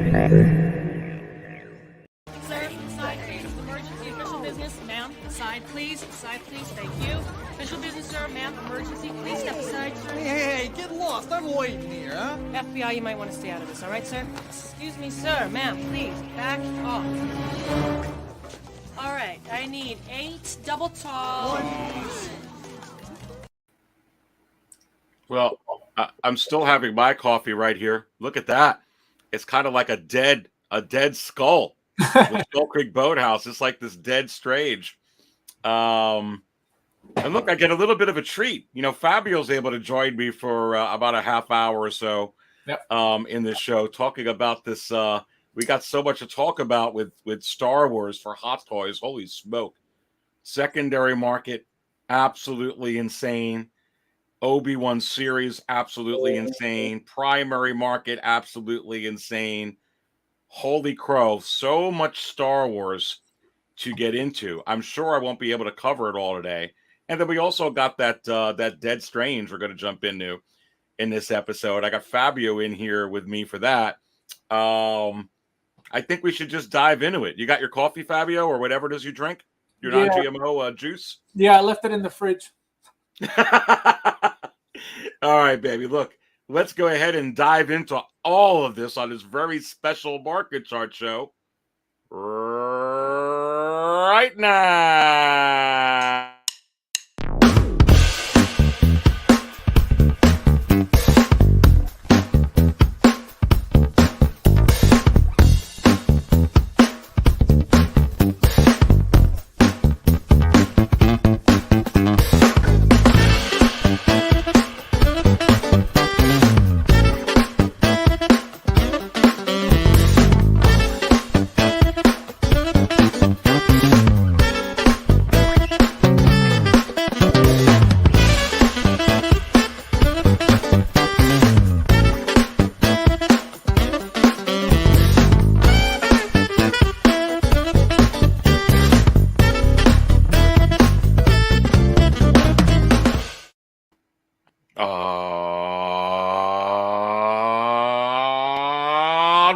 Sir, side please. Emergency official business. Ma'am, side please. Side please. Thank you. Official business, sir. Ma'am, emergency. Please step aside, sir. Hey, get lost. I'm waiting here, huh? FBI, you might want to stay out of this, all right, sir? Excuse me, sir. Ma'am, please, back off. All right, I need 8 double tall. Well, I'm still having my coffee right here. Look at that. It's kind of like a dead skull. The Skull Creek Boathouse. It's like this dead strange. And look, I get a little bit of a treat. You know, Fabio's able to join me for about a half hour or so in this show, talking about this. We got so much to talk about with Star Wars for Hot Toys. Holy smoke. Secondary market, absolutely insane. Obi-Wan series, absolutely insane. Primary market, absolutely insane. Holy crow, so much Star Wars to get into. I'm sure I won't be able to cover it all today. And then we also got that Dead Strange we're going to jump into in this episode. I got Fabio in here with me for that. I think we should just dive into it. You got your coffee, Fabio, or whatever it is you drink? Your non-GMO juice? Yeah, I left it in the fridge. All right, baby. Look, let's go ahead and dive into all of this on this very special market chart show right now.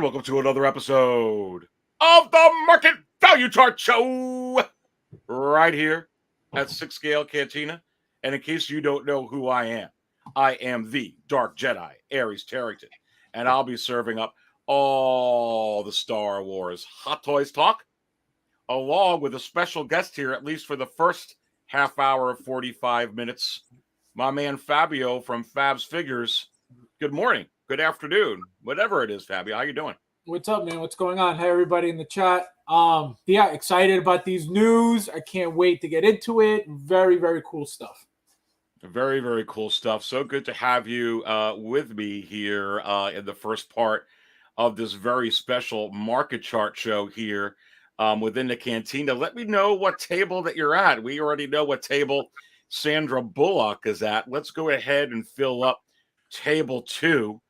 Welcome to another episode of the Market Value Chart Show right here at 6 Scale Cantina. And in case you don't know who I am the Dark Jedi, Aries Tarrington, and I'll be serving up all the Star Wars Hot Toys talk, along with a special guest here, at least for the first half hour of 45 minutes, my man Fabio from Fab's Figures. Good morning, good afternoon, whatever it is, Fabio. How you doing? What's up, man? What's going on? Hey, everybody in the chat. Yeah, excited about these news. I can't wait to get into it. Very, very cool stuff. Very, very cool stuff. So good to have you with me here in the first part of this very special market chart show here within the cantina. Let me know what table that you're at. We already know what table Sandra Bullock is at. Let's go ahead and fill up table 2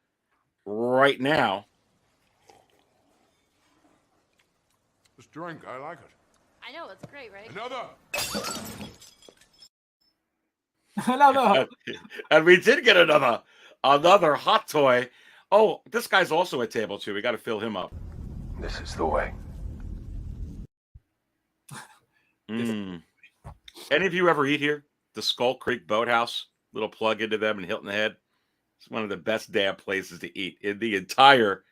right now. This drink, I like it. I know, it's great, right? Another. And we did get another hot toy. Oh, this guy's also at table 2. We got to fill him up. This is the way. Any of you ever eat here? The Skull Creek Boathouse. Little plug into them in Hilton Head. It's one of the best damn places to eat in the entire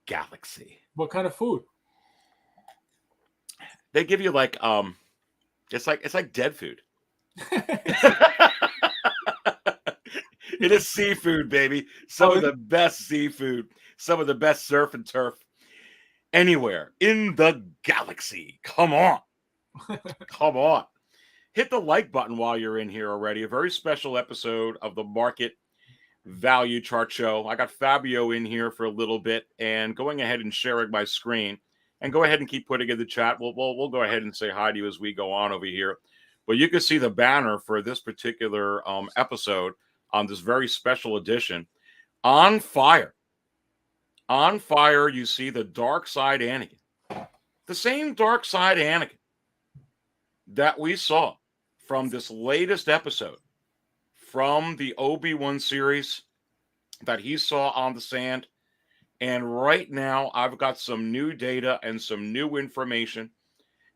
galaxy. What kind of food? They give you like it's like dead food. It is seafood, baby. Some of the best seafood, some of the best surf and turf anywhere in the galaxy. Come on. Come on. Hit the like button while you're in here already. A very special episode of the Market Value Chart Show. I got Fabio in here for a little bit and going ahead and sharing my screen. And go ahead and keep putting in the chat. We'll go ahead and say hi to you as we go on over here. But you can see the banner for this particular episode on this very special edition. On fire. On fire, you see the Darkside Anakin. The same Darkside Anakin that we saw from this latest episode from the Obi-Wan series that he saw on the sand. And right now, I've got some new data and some new information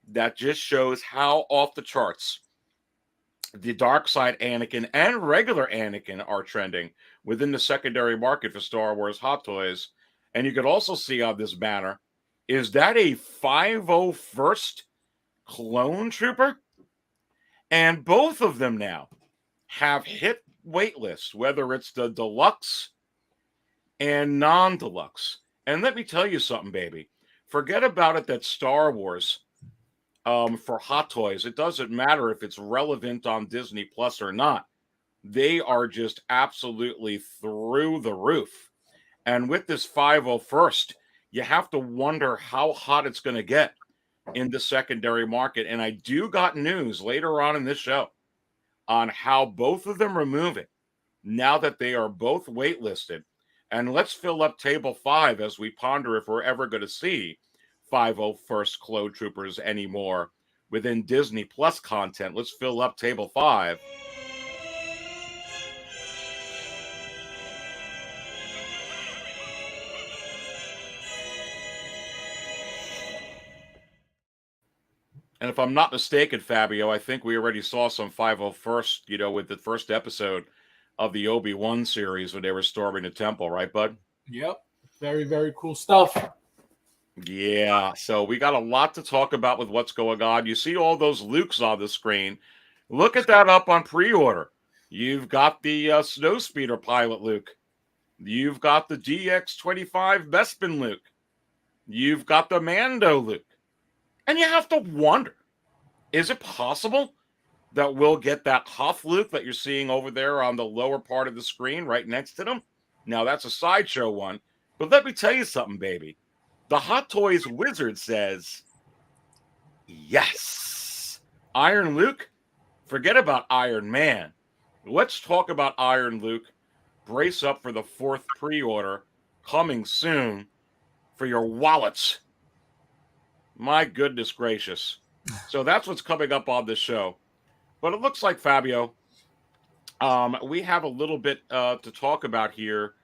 that just shows how off the charts the Darkside Anakin and regular Anakin are trending within the secondary market for Star Wars Hot Toys. And you could also see on this banner, is that a 501st clone trooper? And both of them now have hit waitlists, whether it's the deluxe and non-deluxe. And let me tell you something, baby. Forget about it that Star Wars for Hot Toys, it doesn't matter if it's relevant on Disney Plus or not. They are just absolutely through the roof. And with this 501st, you have to wonder how hot it's going to get in the secondary market. And I do got news later on in this show on how both of them are moving now that they are both waitlisted. And let's fill up table 5 as we ponder if we're ever going to see 501st clone troopers anymore within Disney Plus content. Let's fill up table 5. And if I'm not mistaken, Fabio, I think we already saw some 501st, with the first episode of the Obi-Wan series when they were storming the temple, right, bud? Yep. Very, very cool stuff. Yeah, so we got a lot to talk about with what's going on. You see all those Lukes on the screen. Look at that up on pre-order. You've got the Snowspeeder pilot Luke. You've got the DX-25 Bespin Luke. You've got the Mando Luke. And you have to wonder, is it possible that we'll get that Huff Luke that you're seeing over there on the lower part of the screen right next to them? Now, that's a sideshow one. But let me tell you something, baby. The Hot Toys Wizard says, yes. Iron Luke, forget about Iron Man. Let's talk about Iron Luke. Brace up for the 4th pre-order coming soon for your wallets. My goodness gracious. So that's what's coming up on this show. But it looks like, Fabio, we have a little bit to talk about here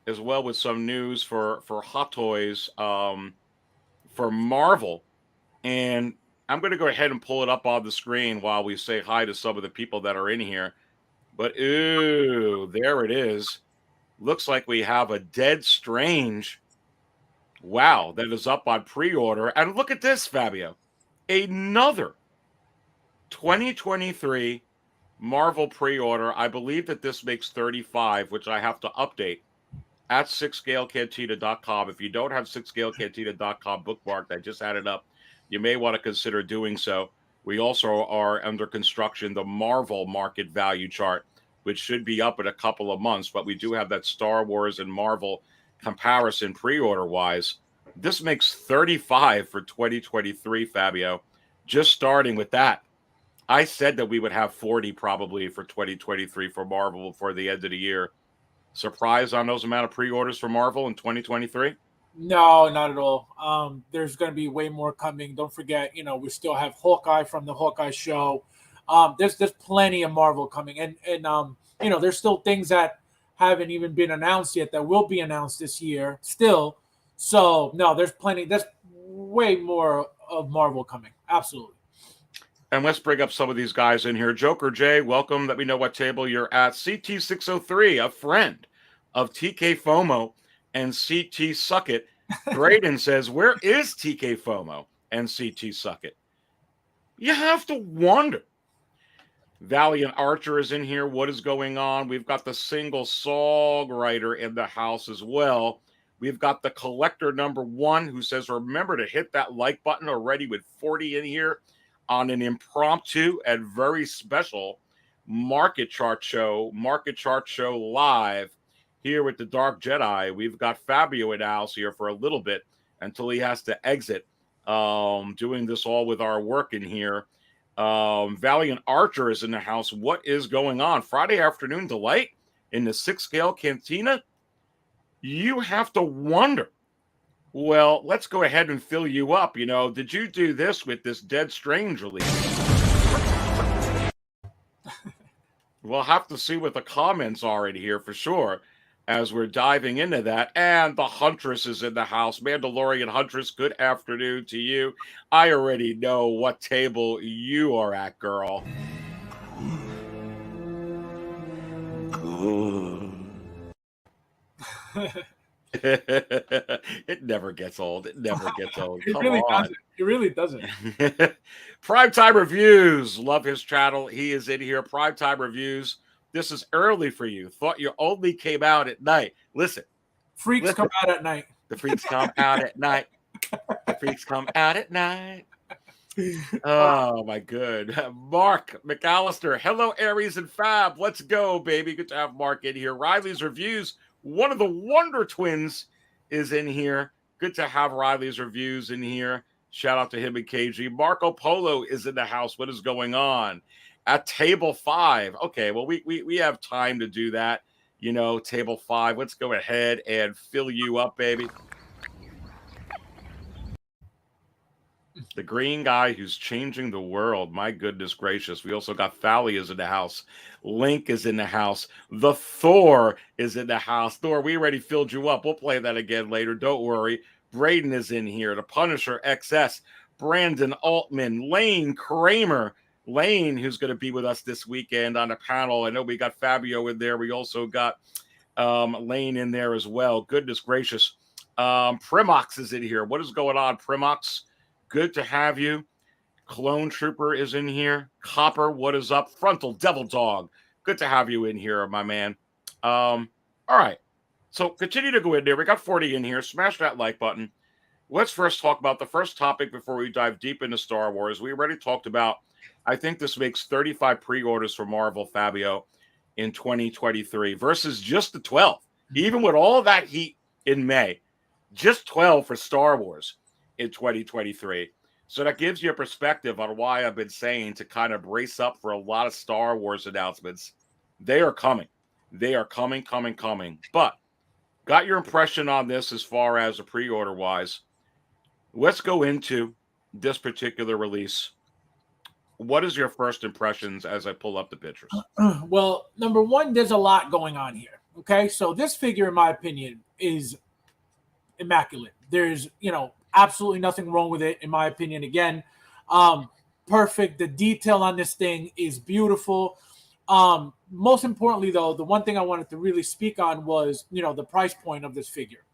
as well with some news for Hot Toys for Marvel. And I'm going to go ahead and pull it up on the screen while we say hi to some of the people that are in here. But, ooh, there it is. Looks like we have a Dead Strange. Wow, that is up on pre-order. And look at this, Fabio. Another 2023 Marvel pre-order. I believe that this makes 35, which I have to update at 6scalecantina.com. If you don't have 6scalecantina.com bookmarked, I just had it up. You may want to consider doing so. We also are under construction the Marvel market value chart, which should be up in a couple of months. But we do have that Star Wars and Marvel comparison pre-order wise. This makes 35 for 2023, Fabio. Just starting with that. I said that we would have 40 probably for 2023 for Marvel before the end of the year. Surprised on those amount of pre-orders for Marvel in 2023? No, not at all. There's going to be way more coming. Don't forget, we still have Hawkeye from the Hawkeye show. There's plenty of Marvel coming, and there's still things that haven't even been announced yet that will be announced this year still. So no, there's plenty. There's way more of Marvel coming. Absolutely. And let's bring up some of these guys in here. Joker J, welcome. Let me know what table you're at. CT603, a friend of TK FOMO and CT Suckit. Braden says, where is TK FOMO and CT Suckit? You have to wonder. Valiant Archer is in here. What is going on? We've got the single songwriter in the house as well. We've got the collector number 1 who says, remember to hit that like button already with 40 in here on an impromptu and very special market chart show live here with the Dark Jedi. We've got Fabio in the house here for a little bit until he has to exit, doing this all with our work in here. Valiant Archer is in the house. What is going on? Friday afternoon delight in the 6 Scale Cantina? You have to wonder. Well, let's go ahead and fill you up. Did you do this with this Dead Strange release? We'll have to see what the comments are in here for sure. as we're diving into that. And the Huntress is in the house. Mandalorian Huntress, good afternoon to you. I already know what table you are at, girl. It never gets old. It never gets old. It Come really on. doesn't. It really doesn't. Primetime Reviews. Love his channel. He is in here. Primetime Reviews. This is early for you. Thought you only came out at night. Listen. Freaks come out at night. The freaks come out at night. The freaks come out at night. Oh, my good. Mark McAllister. Hello, Aries and Fab. Let's go, baby. Good to have Mark in here. Riley's Reviews. One of the Wonder Twins is in here. Good to have Riley's Reviews in here. Shout out to him and KG. Marco Polo is in the house. What is going on? At table 5. Okay, well, we have time to do that. You know, table 5. Let's go ahead and fill you up, baby. The green guy who's changing the world. My goodness gracious. We also got Fally is in the house. Link is in the house. The Thor is in the house. Thor, we already filled you up. We'll play that again later. Don't worry. Braden is in here. The Punisher XS. Brandon Altman. Lane Kramer. Lane, who's going to be with us this weekend on the panel. I know we got Fabio in there. We also got Lane in there as well. Goodness gracious. Primox is in here. What is going on, Primox? Good to have you. Clone Trooper is in here. Copper, what is up? Frontal Devil Dog. Good to have you in here, my man. All right. So continue to go in there. We got 40 in here. Smash that like button. Let's first talk about the first topic before we dive deep into Star Wars. We already talked about, I think this makes 35 pre-orders for Marvel, Fabio, in 2023 versus just the 12. Even with all of that heat in May, just 12 for Star Wars in 2023. So that gives you a perspective on why I've been saying to kind of brace up for a lot of Star Wars announcements. They are coming. They are coming. But got your impression on this as far as a pre-order wise. Let's go into this particular release. What is your first impressions as I pull up the pictures? Well, number one, there's a lot going on here. Okay, so this figure, in my opinion, is immaculate. There's, absolutely nothing wrong with it, in my opinion. Again, perfect. The detail on this thing is beautiful. Most importantly, though, the one thing I wanted to really speak on was, the price point of this figure.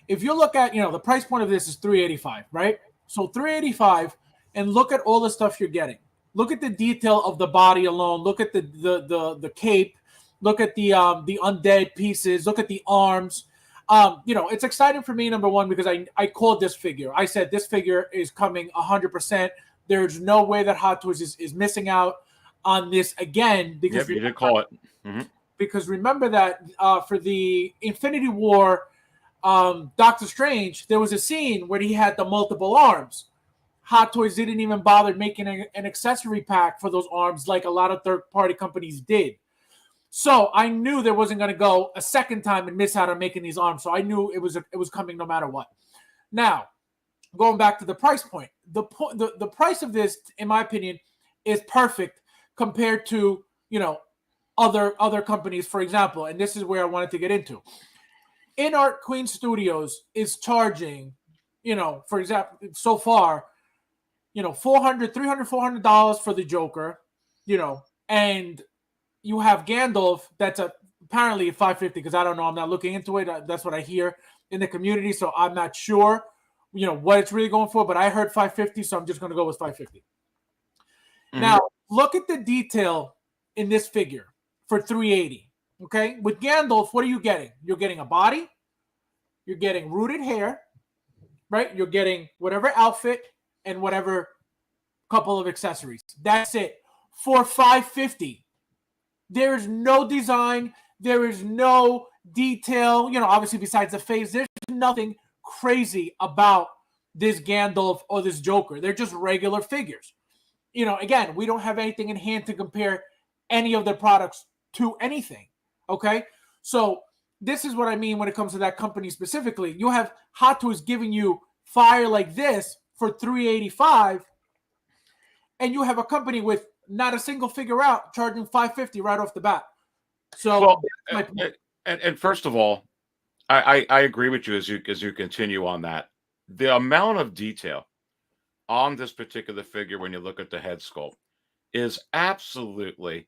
If you look at, the price point of this is $385, right? So $385, and look at all the stuff you're getting. Look at the detail of the body alone. Look at the cape. Look at the undead pieces. Look at the arms. It's exciting for me, number one, because I called this figure. I said this figure is coming 100%. There's no way that Hot Toys is missing out on this again. Because you did call it. Mm-hmm. Because remember that for the Infinity War Doctor Strange, there was a scene where he had the multiple arms. Hot Toys didn't even bother making an accessory pack for those arms like a lot of third-party companies did. So I knew there wasn't going to go a second time and miss out on making these arms. So I knew it was coming no matter what. Now, going back to the price point, the price of this, in my opinion, is perfect compared to other companies. For example, and this is where I wanted to get into. InArt Queen Studios is charging, for example, so far, $400 for the Joker, and you have Gandalf that's apparently $550 because I don't know. I'm not looking into it. That's what I hear in the community, so I'm not sure, what it's really going for. But I heard $550, so I'm just going to go with $550. Mm-hmm. Now, look at the detail in this figure for $380. Okay, with Gandalf, what are you getting? You're getting a body. You're getting rooted hair, right? You're getting whatever outfit and whatever couple of accessories. That's it for $550. There is no design. There is no detail. Obviously besides the face, there's nothing crazy about this Gandalf or this Joker. They're just regular figures. Again, we don't have anything in hand to compare any of their products to anything. Okay, so this is what I mean when it comes to that company specifically. You have Hot Toys giving you fire like this for $385, and you have a company with not a single figure out charging $550 right off the bat. So And first of all, I agree with you as you continue on that. The amount of detail on this particular figure when you look at the head sculpt is absolutely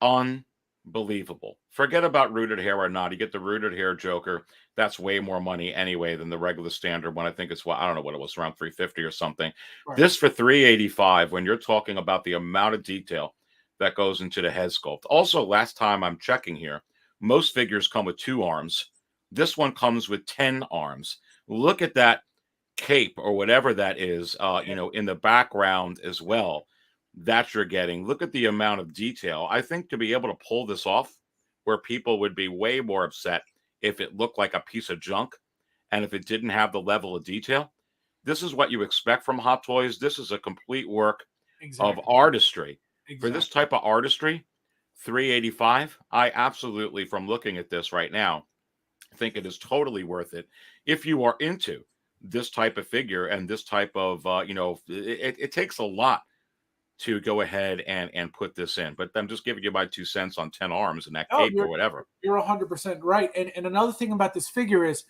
unbelievable. Forget about rooted hair or not. You get the rooted hair Joker. That's way more money anyway than the regular standard one. I think it's I don't know what it was, around 350 or something. Right. This for 385 when you're talking about the amount of detail that goes into the head sculpt. Also, last time I'm checking here, most figures come with 2 arms. This one comes with 10 arms. Look at that cape or whatever that is, in the background as well that you're getting. Look at the amount of detail. I think to be able to pull this off, where people would be way more upset if it looked like a piece of junk and if it didn't have the level of detail. This is what you expect from Hot Toys. This is a complete work of artistry. For this type of artistry, 385, I absolutely, from looking at this right now, think it is totally worth it if you are into this type of figure and this type of, it takes a lot to go ahead and put this in. But I'm just giving you my 2 cents on 10 arms and that cape or whatever. You're 100% right. And another thing about this figure is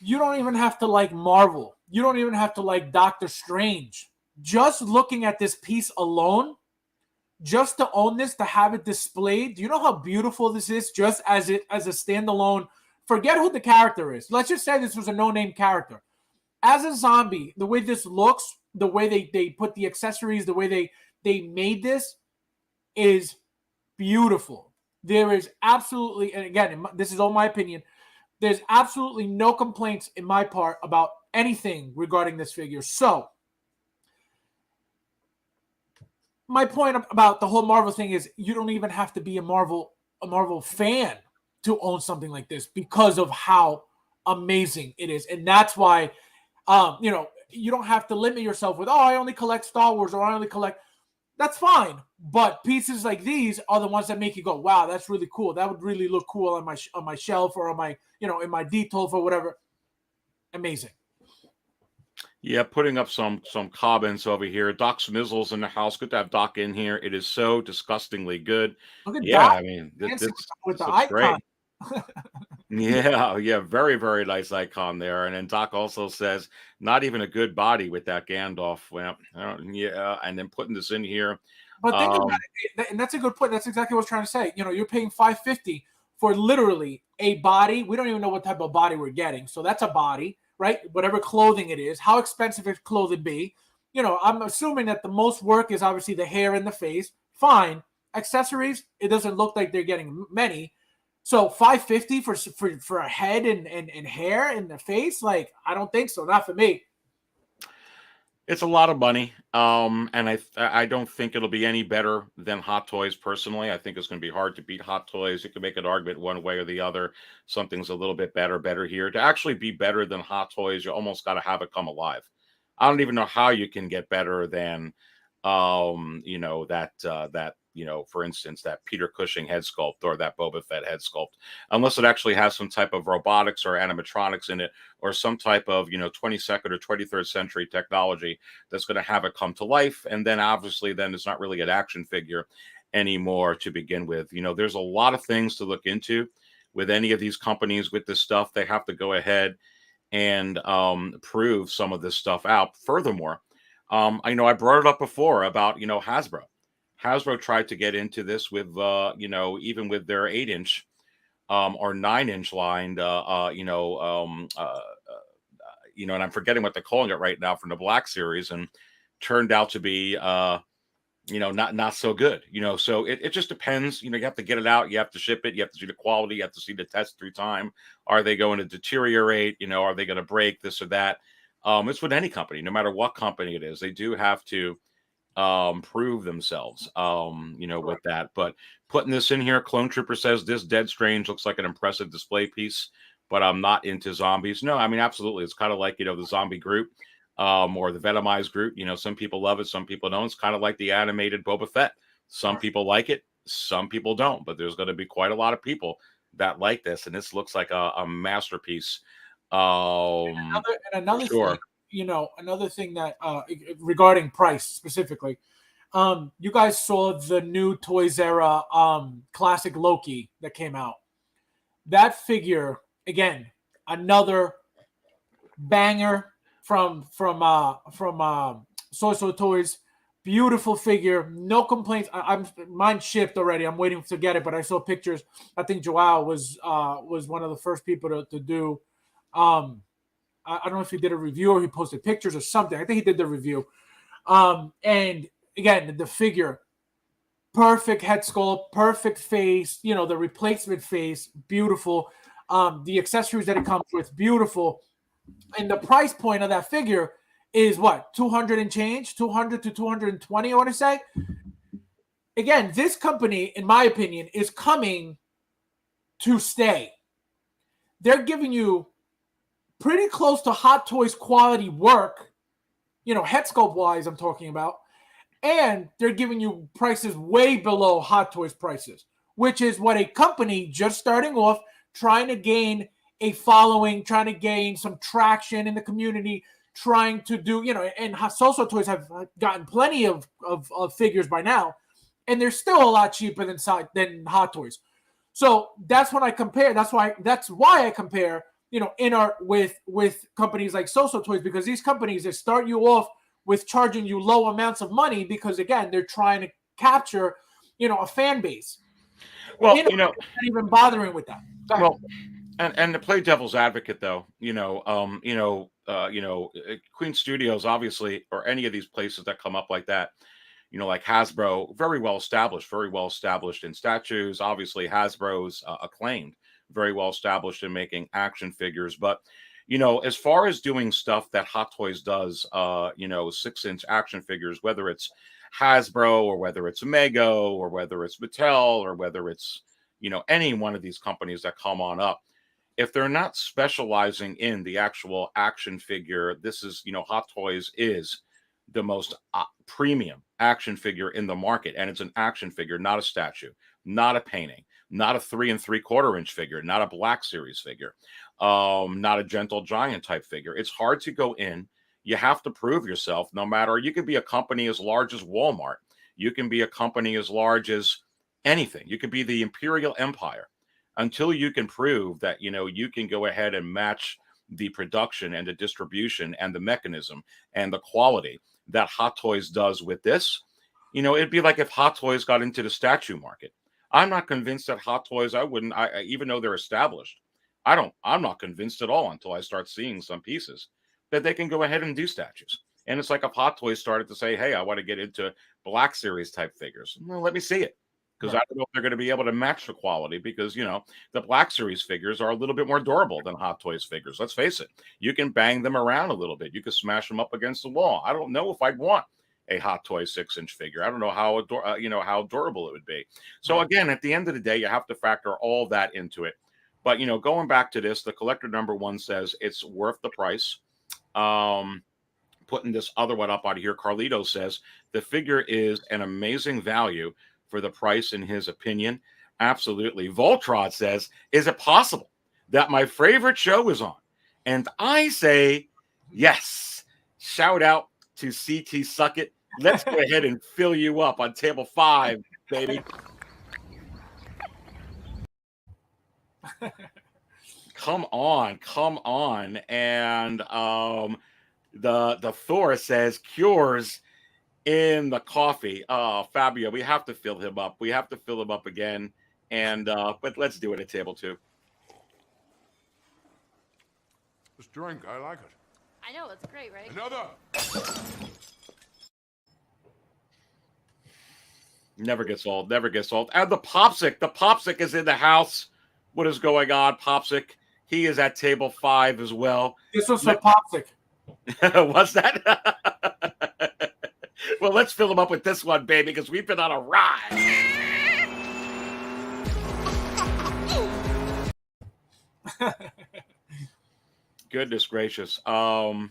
you don't even have to like Marvel. You don't even have to like Doctor Strange. Just looking at this piece alone, just to own this, to have it displayed, do you know how beautiful this is just as a standalone? Forget who the character is. Let's just say this was a no-name character. As a zombie, the way this looks, the way they put the accessories, the way they made this is beautiful. There is absolutely, and again, this is all my opinion, there's absolutely no complaints in my part about anything regarding this figure. So, my point about the whole Marvel thing is you don't even have to be a Marvel fan to own something like this because of how amazing it is. And that's why, you don't have to limit yourself with, I only collect Star Wars or I only collect. That's fine. But pieces like these are the ones that make you go, wow, that's really cool. That would really look cool on my shelf or on my, in my detail or whatever. Amazing. Yeah, putting up some comments over here. Doc Smizzle's in the house. Good to have Doc in here. It is so disgustingly good. Look at Yeah, Doc I mean, this with the looks great. icon. Yeah, very, very nice icon there. And then Doc also says, not even a good body with that Gandalf. Well, and then putting this in here. But think about it, and that's a good point. That's exactly what I was trying to say. You're paying $550 for literally a body. We don't even know what type of body we're getting. So that's a body, right? Whatever clothing it is. How expensive is clothing be? I'm assuming that the most work is obviously the hair and the face. Fine. Accessories, it doesn't look like they're getting many. So $550 for a head and hair in the face? Like, I don't think so. Not for me. It's a lot of money. And I don't think it'll be any better than Hot Toys personally. I think it's going to be hard to beat Hot Toys. You can make an argument one way or the other. Something's a little bit better here. To actually be better than Hot Toys, you almost got to have it come alive. I don't even know how you can get better than for instance, that Peter Cushing head sculpt or that Boba Fett head sculpt, unless it actually has some type of robotics or animatronics in it or some type of, 22nd or 23rd century technology that's going to have it come to life. And then obviously then it's not really an action figure anymore to begin with. There's a lot of things to look into with any of these companies with this stuff. They have to go ahead and prove some of this stuff out. Furthermore, I brought it up before about, Hasbro. Hasbro tried to get into this with, even with their 8-inch or 9-inch line, and I'm forgetting what they're calling it right now from the Black Series, and turned out to be, not so good. So it just depends. You have to get it out. You have to ship it. You have to see the quality. You have to see the test through time. Are they going to deteriorate? Are they going to break this or that? It's with any company, no matter what company it is. They do have to prove themselves, with that. But putting this in here, Clone Trooper says this Dead Strange looks like an impressive display piece, but I'm not into zombies. No, I mean, absolutely. It's kind of like, the zombie Groot or the Venomized Groot. Some people love it. Some people don't. It's kind of like the animated Boba Fett. Some people like it. Some people don't. But there's going to be quite a lot of people that like this. And this looks like a masterpiece. Another thing, another thing that regarding price specifically, you guys saw the new Toys Era classic Loki that came out. That figure, again, another banger from Soso Toys. Beautiful figure, no complaints. I'm mine shipped already. I'm waiting to get it, but I saw pictures. I think Joao was one of the first people to do. I don't know if he did a review or he posted pictures or something. I think he did the review. And again, the figure, perfect head sculpt, perfect face. You know, the replacement face, beautiful. The accessories that it comes with, beautiful. And the price point of that figure is what, 200 and change, 200 to 220, I want to say. Again, this company, in my opinion, is coming to stay. They're giving you pretty close to Hot Toys quality work, you know, head sculpt wise, I'm talking about. And they're giving you prices way below Hot Toys prices, which is what a company just starting off, trying to gain a following, trying to gain some traction in the community, trying to do, you know, and Soso Toys have gotten plenty of figures by now, and they're still a lot cheaper than Hot Toys. So that's when I compare. That's why I compare, you know, in art with companies like Soso Toys, because these companies, they start you off with charging you low amounts of money because, again, they're trying to capture, you know, a fan base. Well, you know, not even bothering with that. Well, and to play devil's advocate, though, Queen Studios, obviously, or any of these places that come up like that, you know, like Hasbro, very well established in statues. Obviously, Hasbro's acclaimed, very well established in making action figures. But, you know, as far as doing stuff that Hot Toys does, 6-inch action figures, whether it's Hasbro or whether it's Mego or whether it's Mattel or whether it's, you know, any one of these companies that come on up, if they're not specializing in the actual action figure, this is, you know, Hot Toys is the most premium action figure in the market. And it's an action figure, not a statue, not a painting, not a 3 3/4 inch figure, not a Black Series figure, not a Gentle Giant type figure. It's hard to go in. You have to prove yourself. No matter, you could be a company as large as Walmart. You can be a company as large as anything. You could be the Imperial Empire. Until you can prove that, you know, you can go ahead and match the production and the distribution and the mechanism and the quality that Hot Toys does with this, you know, it'd be like if Hot Toys got into the statue market. I'm not convinced that Hot Toys, even though they're established, I'm not convinced at all until I start seeing some pieces that they can go ahead and do statues. And it's like if Hot Toys started to say, hey, I want to get into Black Series type figures. Well, let me see it. Because I don't know if they're going to be able to match the quality, because, you know, the Black Series figures are a little bit more durable than Hot Toys figures. Let's face it. You can bang them around a little bit. You can smash them up against the wall. I don't know if I'd want a Hot Toys 6-inch figure. I don't know how durable it would be. So again, at the end of the day, you have to factor all that into it. But, you know, going back to this, the collector number one says it's worth the price. Putting this other one up out of here, Carlito says the figure is an amazing value for the price, in his opinion. Absolutely. Voltron says, is it possible that my favorite show is on? And I say, yes. Shout out to CT Suckett. Let's go ahead and fill you up on table 5, baby. Come on. And the Thor says, cures in the coffee. Fabio, we have to fill him up. We have to fill him up again. And but let's do it at table 2. This drink, I like it. I know, it's great, right? Another! Never gets old. And the Popsick is in the house. What is going on, Popsick? He is at table 5 as well. This was for Popsick. What's that? Well, let's fill him up with this one, baby, because we've been on a ride. Goodness gracious. All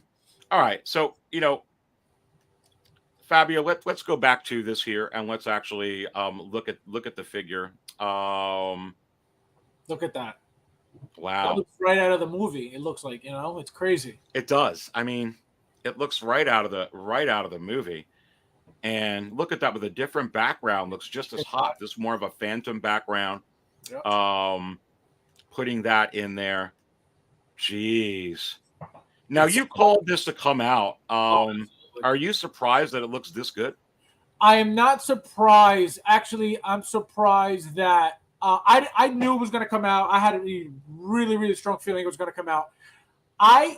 right. So, you know, Fabio, let's go back to this here and let's actually look at the figure. Look at that. Wow. That looks right out of the movie. It looks like, you know, it's crazy. It does. I mean, it looks right out of the movie. And look at that with a different background. Looks just as hot. This is more of a phantom background. Yep. putting that in there. Jeez. Now, you called this to come out. Are you surprised that it looks this good? I am not surprised. Actually, I'm surprised that I knew it was going to come out. I had a really, really strong feeling it was going to come out. I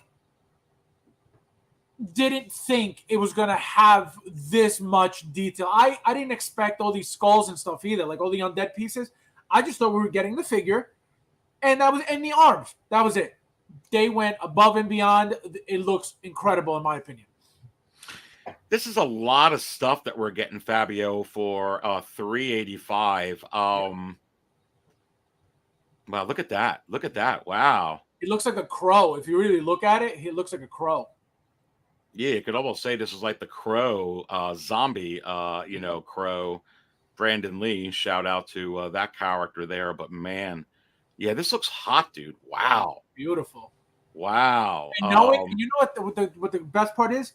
didn't think it was going to have this much detail. I didn't expect all these skulls and stuff either, like all the undead pieces. I just thought we were getting the figure, and that was in the arms. That was it. They went above and beyond. It looks incredible, in my opinion. This is a lot of stuff that we're getting, Fabio, for $385. Wow, look at that. Look at that. Wow. It looks like a crow. If you really look at it, it looks like a crow. Yeah, you could almost say this is like the Crow zombie, Crow. Brandon Lee, shout out to that character there. But man, yeah, this looks hot, dude. Wow. Beautiful. Wow. And you know what the best part is?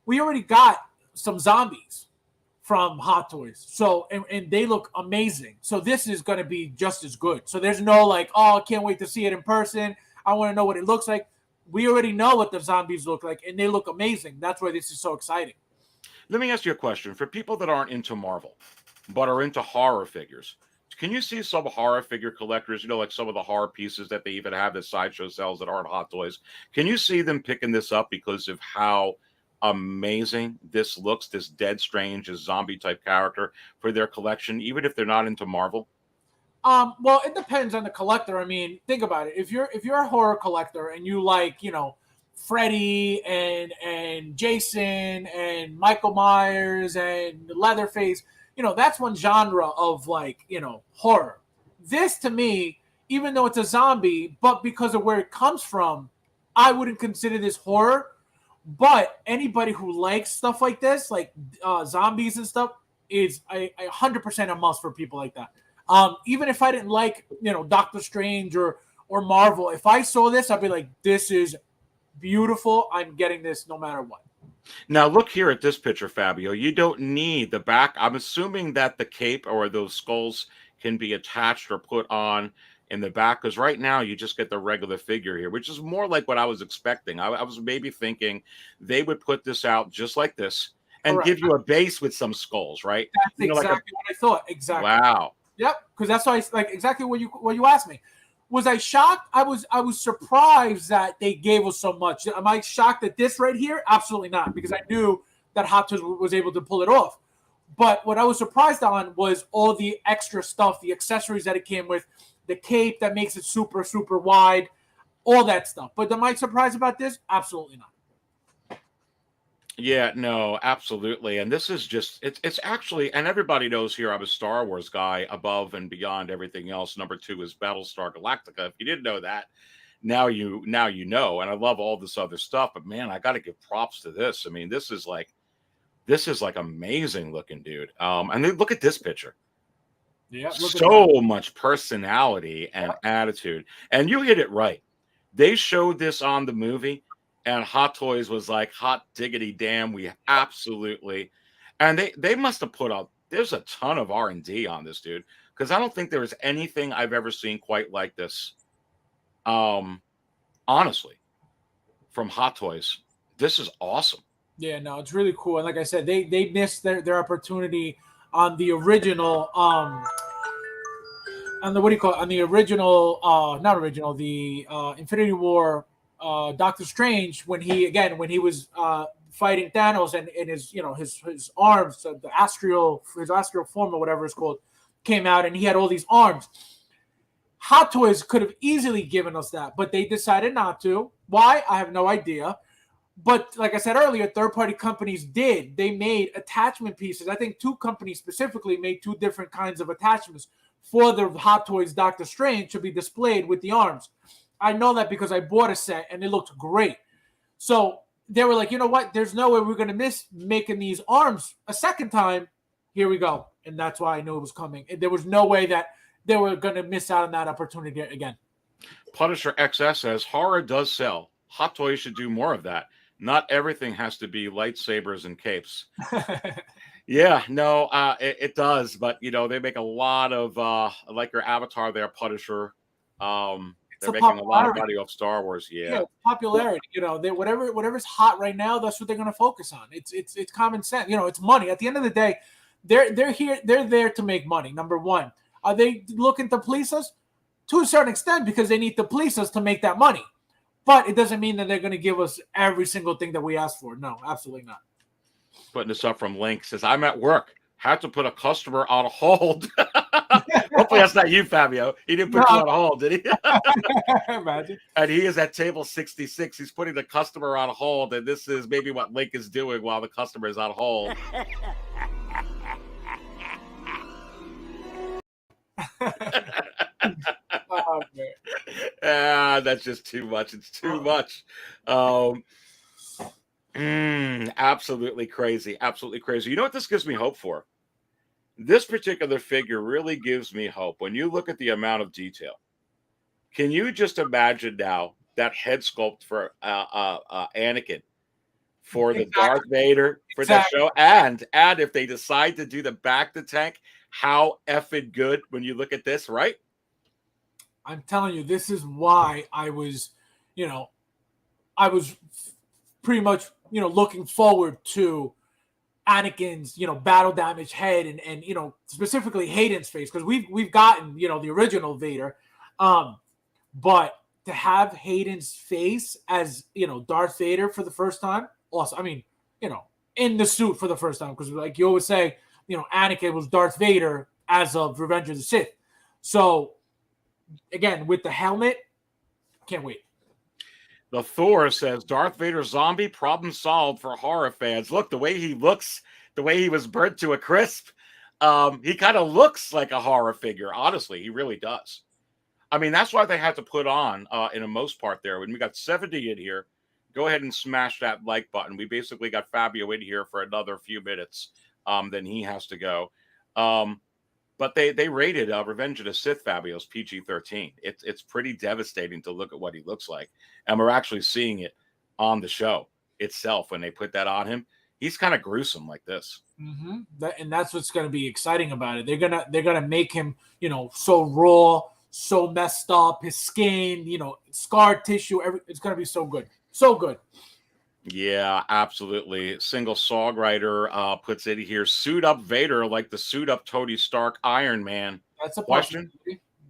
We already got some zombies from Hot Toys. So, and they look amazing. So this is going to be just as good. So there's no like, oh, I can't wait to see it in person. I want to know what it looks like. We already know what the zombies look like, and they look amazing. That's why this is so exciting. Let me ask you a question. For people that aren't into Marvel, but are into horror figures, can you see some horror figure collectors, like some of the horror pieces that they even have at Sideshow sells that aren't Hot Toys? Can you see them picking this up because of how amazing this looks, this dead strange, this zombie type character for their collection, even if they're not into Marvel? Well, it depends on the collector. I mean, think about it. If you're a horror collector and you like, Freddy and Jason and Michael Myers and Leatherface, that's one genre of horror. This to me, even though it's a zombie, but because of where it comes from, I wouldn't consider this horror. But anybody who likes stuff like this, like zombies and stuff, is a 100% a must for people like that. Even if I didn't like, Doctor Strange or Marvel, if I saw this, I'd be like, this is beautiful. I'm getting this no matter what. Now, look here at this picture, Fabio. You don't need the back. I'm assuming that the cape or those skulls can be attached or put on in the back, because right now you just get the regular figure here, which is more like what I was expecting. I was maybe thinking they would put this out just like this and give you a base with some skulls, right? That's exactly what I thought. Exactly. Wow. Yep, because that's why exactly what you asked me. Was I shocked? I was surprised that they gave us so much. Am I shocked at this right here? Absolutely not, because I knew that Hot Toys was able to pull it off. But what I was surprised on was all the extra stuff, the accessories that it came with, the cape that makes it super, super wide, all that stuff. But am I surprised about this? Absolutely not. Yeah, no, absolutely. And this is just, it's actually, and everybody knows here I'm a Star Wars guy above and beyond everything else. Number 2 is Battlestar Galactica. If you didn't know that, now you know. And I love all this other stuff, but man, I got to give props to this. I mean, this is like amazing looking, dude. And then look at this picture. Yeah, so much personality and attitude. And you hit it right. They showed this on the movie, and Hot Toys was like, hot diggity damn, we absolutely. And they must have put out, there's a ton of R&D on this, dude, because I don't think there was anything I've ever seen quite like this. Honestly, from Hot Toys, this is awesome. Yeah, no, it's really cool. And like I said, they missed their opportunity on the original on the Infinity War Doctor Strange, when he was fighting Thanos and his arms, the astral form or whatever it's called, came out and he had all these arms. Hot Toys could have easily given us that, but they decided not to. Why? I have no idea. But like I said earlier, third-party companies did. They made attachment pieces. I think 2 companies specifically made 2 different kinds of attachments for the Hot Toys Doctor Strange to be displayed with the arms. I know that because I bought a set and it looked great. So they were like, you know what? There's no way we're going to miss making these arms a second time. Here we go. And that's why I knew it was coming. There was no way that they were going to miss out on that opportunity again. Punisher XS says, horror does sell. Hot Toys should do more of that. Not everything has to be lightsabers and capes. Yeah, no, it does. But, they make a lot of, like your avatar there, Punisher, They're a making a lot of popularity. money off Star Wars. Yeah, popularity. You know, they whatever's hot right now, that's what they're going to focus on. It's common sense. You know, it's money. At the end of the day, they're here. They're there to make money. Number one, are they looking to police us? To a certain extent, because they need to police us to make that money. But it doesn't mean that they're going to give us every single thing that we ask for. No, absolutely not. Putting this up from Link says, I'm at work. Had to put a customer on hold. Hopefully that's not you, Fabio. He didn't put you on hold, did he? Imagine. And he is at table 66. He's putting the customer on hold, and this is maybe what Link is doing while the customer is on hold. Oh, man. That's just too much. It's too much. Absolutely crazy. Absolutely crazy. You know what this gives me hope for? This particular figure really gives me hope. When you look at the amount of detail, can you just imagine now that head sculpt for Anakin for the Darth Vader for that show? And if they decide to do the back to tank, how effing good when you look at this, right? I'm telling you, this is why I was pretty much, looking forward to Anakin's, battle damage head and specifically Hayden's face, because we've gotten, the original Vader. But to have Hayden's face as, Darth Vader for the first time, also, I mean, in the suit for the first time, because like you always say, Anakin was Darth Vader as of Revenge of the Sith. So again, with the helmet, can't wait. The Thor says, Darth Vader zombie, problem solved for horror fans. Look, the way he looks, the way he was burnt to a crisp, he kind of looks like a horror figure. Honestly, he really does. I mean, that's why they had to put on, in the most part there. When we got 70 in here, go ahead and smash that like button. We basically got Fabio in here for another few minutes. Then he has to go. But they rated Revenge of the Sith Fabio's PG-13. It's pretty devastating to look at what he looks like. And we're actually seeing it on the show itself when they put that on him. He's kind of gruesome like this. Mm-hmm. And that's what's going to be exciting about it. They're gonna make him, so raw, so messed up. His skin, scar tissue. It's going to be so good. So good. Yeah, absolutely. Single songwriter puts it here. Suit up Vader like the suit up Tony Stark Iron Man. That's a question.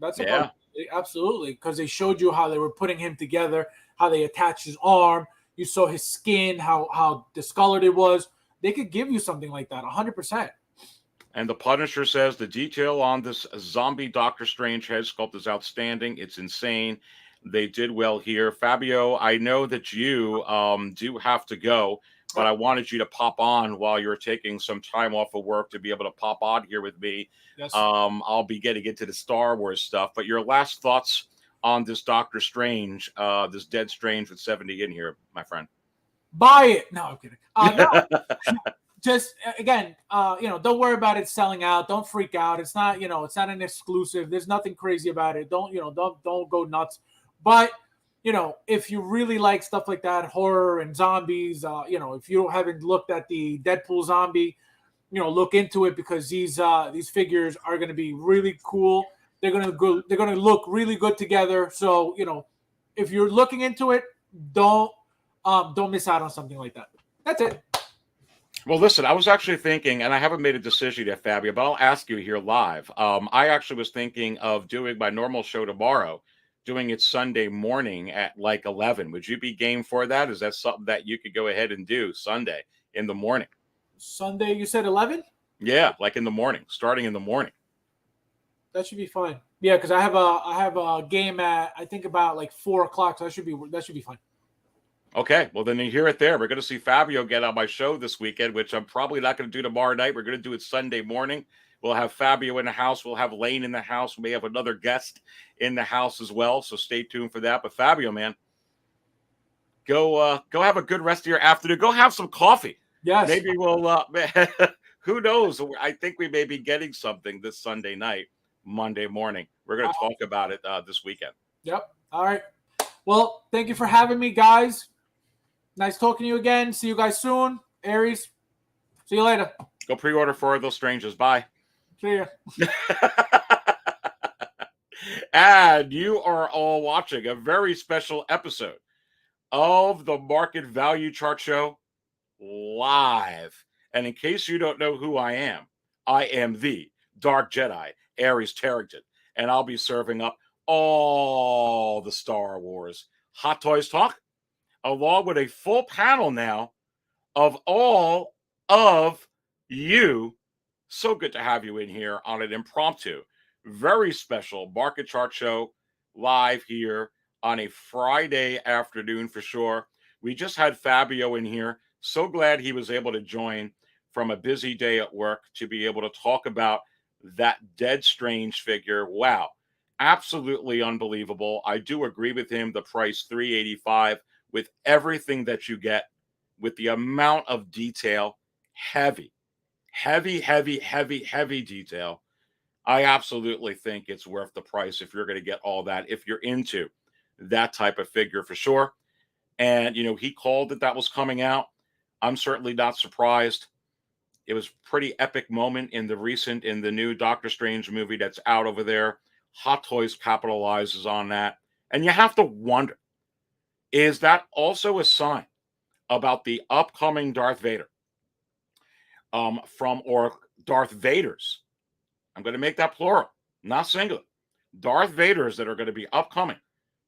That's a possibility. Absolutely. Because they showed you how they were putting him together, how they attached his arm. You saw his skin, how discolored it was. They could give you something like that, 100%. And the Punisher says the detail on this zombie Doctor Strange head sculpt is outstanding. It's insane. They did well here. Fabio, I know that you do have to go, but I wanted you to pop on while you're taking some time off of work to be able to pop on here with me. Yes. I'll be getting into the Star Wars stuff, but your last thoughts on this Doctor Strange, this Dead Strange with 70 in here, my friend. Buy it. No, I'm kidding. No. Just again, don't worry about it selling out. Don't freak out. It's not, it's not an exclusive. There's nothing crazy about it. Don't go nuts. But, if you really like stuff like that, horror and zombies, if you haven't looked at the Deadpool zombie, look into it, because these figures are going to be really cool. They're going to look really good together. So, if you're looking into it, don't miss out on something like that. That's it. Well, listen, I was actually thinking, and I haven't made a decision yet, Fabio, but I'll ask you here live. I actually was thinking of doing my normal show tomorrow, doing it Sunday morning at like 11. Would you be game for that? Is that something that you could go ahead and do Sunday in the morning? Sunday, you said 11? Yeah, like in the morning, starting in the morning. That should be fine. Yeah, because I have a game at, I think, about like 4:00, so that should be fine. Okay, well then you hear it there. We're going to see Fabio get on my show this weekend, which I'm probably not going to do tomorrow night. We're going to do it Sunday morning. We'll have Fabio in the house. We'll have Lane in the house. We may have another guest in the house as well, so stay tuned for that. But Fabio, man, go have a good rest of your afternoon. Go have some coffee. Yes. Maybe we'll who knows? I think we may be getting something this Sunday night, Monday morning. We're going to talk about it this weekend. Yep. All right. Well, thank you for having me, guys. Nice talking to you again. See you guys soon. Aries, see you later. Go pre-order for those strangers. Bye. See ya. And you are all watching a very special episode of the Market Value Chart Show live. And in case you don't know who I am the Dark Jedi, Aries Tarrington, and I'll be serving up all the Star Wars Hot Toys talk, along with a full panel now of all of you. So good to have you in here on an impromptu, very special Market Chart Show live here on a Friday afternoon for sure. We just had Fabio in here. So glad he was able to join from a busy day at work to be able to talk about that Dead Strange figure. Wow. Absolutely unbelievable. I do agree with him. The price $385 with everything that you get, with the amount of detail, heavy detail. I absolutely think it's worth the price if you're going to get all that, if you're into that type of figure for sure. And, you know, he called that was coming out. I'm certainly not surprised. It was a pretty epic moment in the new Doctor Strange movie that's out over there. Hot Toys capitalizes on that. And you have to wonder, is that also a sign about the upcoming Darth Vader? Or Darth Vaders. I'm going to make that plural, not singular. Darth Vaders that are going to be upcoming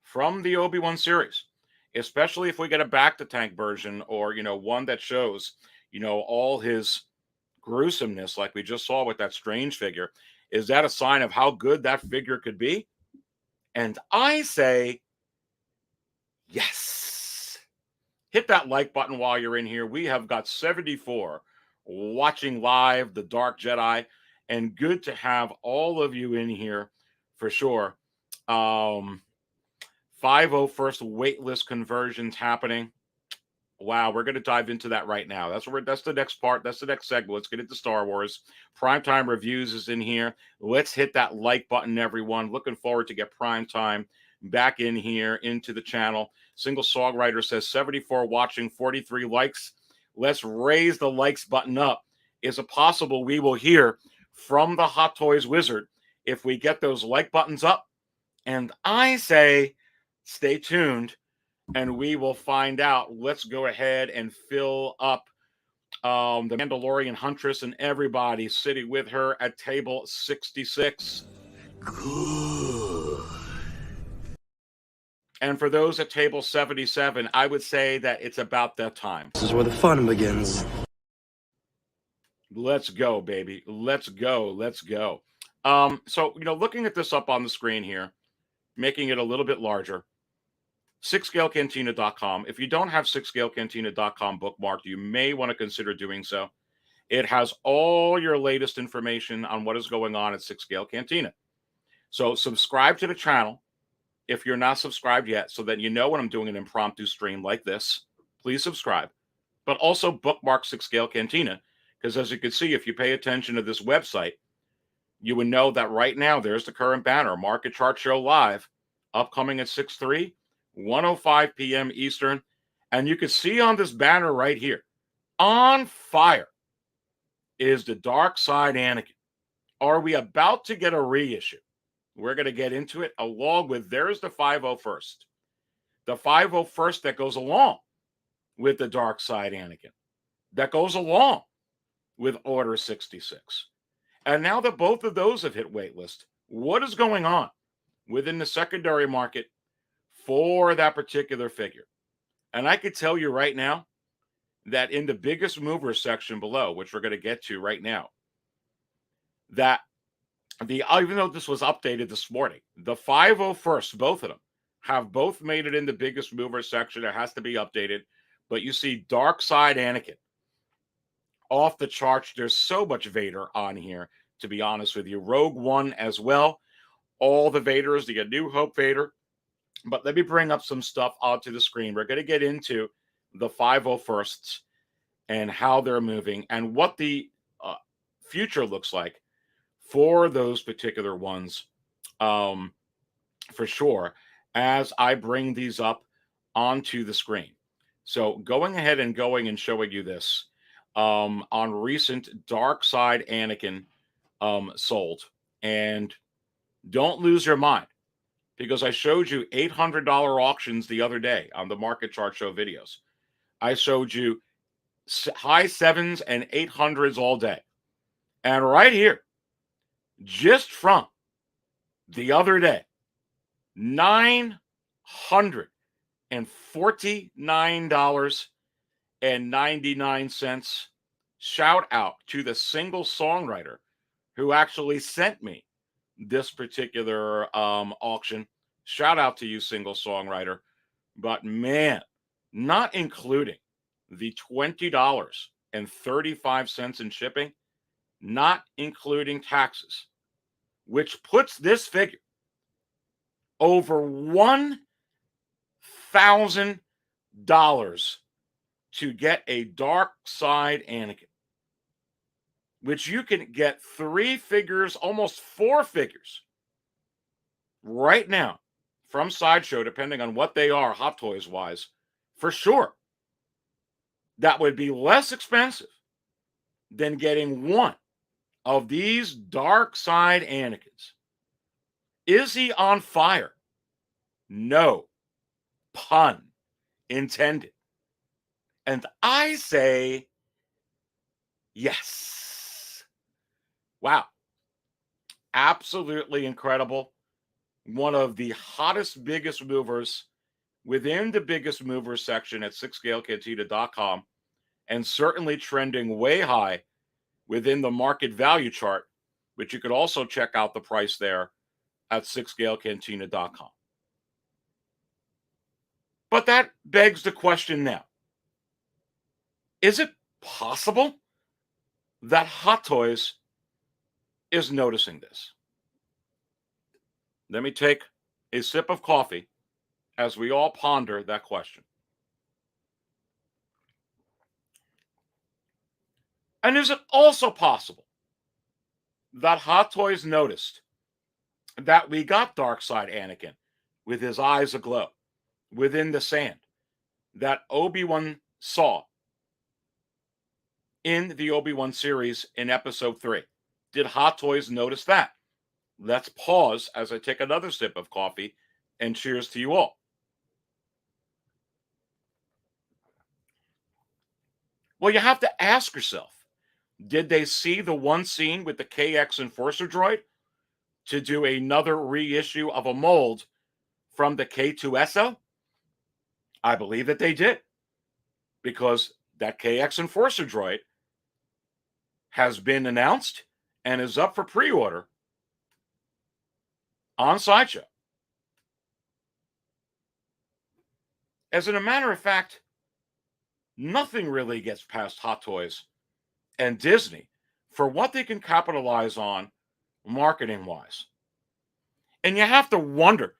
from the Obi-Wan series, especially if we get a back-to-tank version, or, you know, one that shows, you know, all his gruesomeness like we just saw with that Strange figure. Is that a sign of how good that figure could be? And I say yes. Hit that like button while you're in here. We have got 74 watching live the Dark Jedi, and good to have all of you in here for sure. 501st waitlist conversions happening. Wow, we're going to dive into that right now. That's the next part. That's the next segment. Let's get into Star Wars. Primetime Reviews is in here. Let's hit that like button, everyone. Looking forward to get Primetime back in here into the channel. Single Songwriter says 74 watching, 43 likes. Let's raise the likes button up. Is it possible we will hear from the Hot Toys Wizard if we get those like buttons up? And I say stay tuned, and we will find out. Let's go ahead and fill up the Mandalorian Huntress and everybody sitting with her at table 66. Good. And for those at table 77, I would say that it's about that time. This is where the fun begins. Let's go, baby. Let's go. Let's go. So, you know, looking at this up on the screen here, making it a little bit larger, 6scalecantina.com. If you don't have 6scalecantina.com bookmarked, you may want to consider doing so. It has all your latest information on what is going on at 6 Scale Cantina. So subscribe to the channel if you're not subscribed yet, so that you know when I'm doing an impromptu stream like this. Please subscribe. But also bookmark 6 Scale Cantina, because as you can see, if you pay attention to this website, you would know that right now there's the current banner, Market Chart Show Live, upcoming at 6/3, 1:05 p.m. Eastern. And you can see on this banner right here, on fire, is the Darkside Anakin. Are we about to get a reissue? We're going to get into it, along with, there's the 501st. The 501st that goes along with the Darkside Anakin. That goes along with Order 66. And now that both of those have hit waitlist, what is going on within the secondary market for that particular figure? And I could tell you right now that in the biggest mover section below, which we're going to get to right now, that even though this was updated this morning, the 501st, both of them, have both made it in the biggest mover section. It has to be updated. But you see Darkside Anakin off the charts. There's so much Vader on here, to be honest with you. Rogue One as well. All the Vaders, the New Hope Vader. But let me bring up some stuff onto the screen. We're going to get into the 501sts and how they're moving and what the future looks like for those particular ones, for sure, as I bring these up onto the screen. So going ahead and showing you this on recent Darkside Anakin sold. And Don't lose your mind, because I showed you $800 auctions the other day on the Market Chart Show videos. I showed you high 7s and 800s all day. And right here, just from the other day, $949.99. Shout out to the single songwriter who actually sent me this particular auction. Shout out to you, single songwriter. But man, not including the $20.35 in shipping, not including taxes, which puts this figure over $1,000 to get a Darkside Anakin, which you can get 3 figures, almost 4 figures right now from Sideshow, depending on what they are, Hot Toys wise, for sure. That would be less expensive than getting one of these Darkside Anakins. Is he on fire? No. Pun intended. And I say yes. Wow. Absolutely incredible. One of the hottest, biggest movers within the biggest movers section at 6scalecantina.com, and certainly trending way high within the market value chart, which you could also check out the price there at 6scalecantina.com. But that begs the question now. Is it possible that Hot Toys is noticing this? Let me take a sip of coffee as we all ponder that question. And is it also possible that Hot Toys noticed that we got Darkside Anakin with his eyes aglow within the sand that Obi-Wan saw in the Obi-Wan series in episode 3? Did Hot Toys notice that? Let's pause as I take another sip of coffee, and cheers to you all. Well, you have to ask yourself, did they see the one scene with the KX Enforcer droid to do another reissue of a mold from the K2SO? I believe that they did, because that KX Enforcer droid has been announced and is up for pre-order on Sideshow. As a matter of fact, nothing really gets past Hot Toys and Disney for what they can capitalize on marketing-wise. And you have to wonder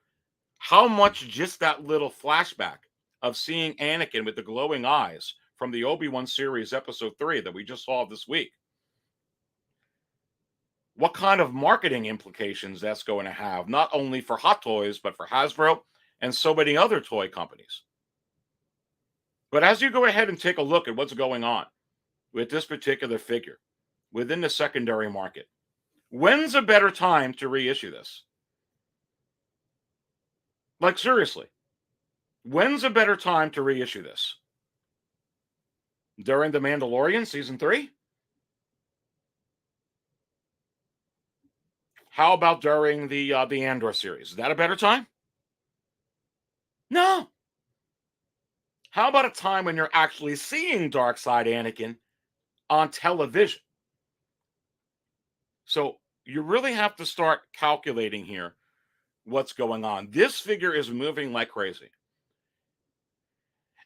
how much just that little flashback of seeing Anakin with the glowing eyes from the Obi-Wan series episode 3 that we just saw this week, what kind of marketing implications that's going to have, not only for Hot Toys, but for Hasbro and so many other toy companies. But as you go ahead and take a look at what's going on with this particular figure within the secondary market, when's a better time to reissue this? Like, seriously, when's a better time to reissue this? During The Mandalorian Season 3? How about during the Andor series? Is that a better time? No. How about a time when you're actually seeing Darkside Anakin on television? So you really have to start calculating here what's going on. This figure is moving like crazy.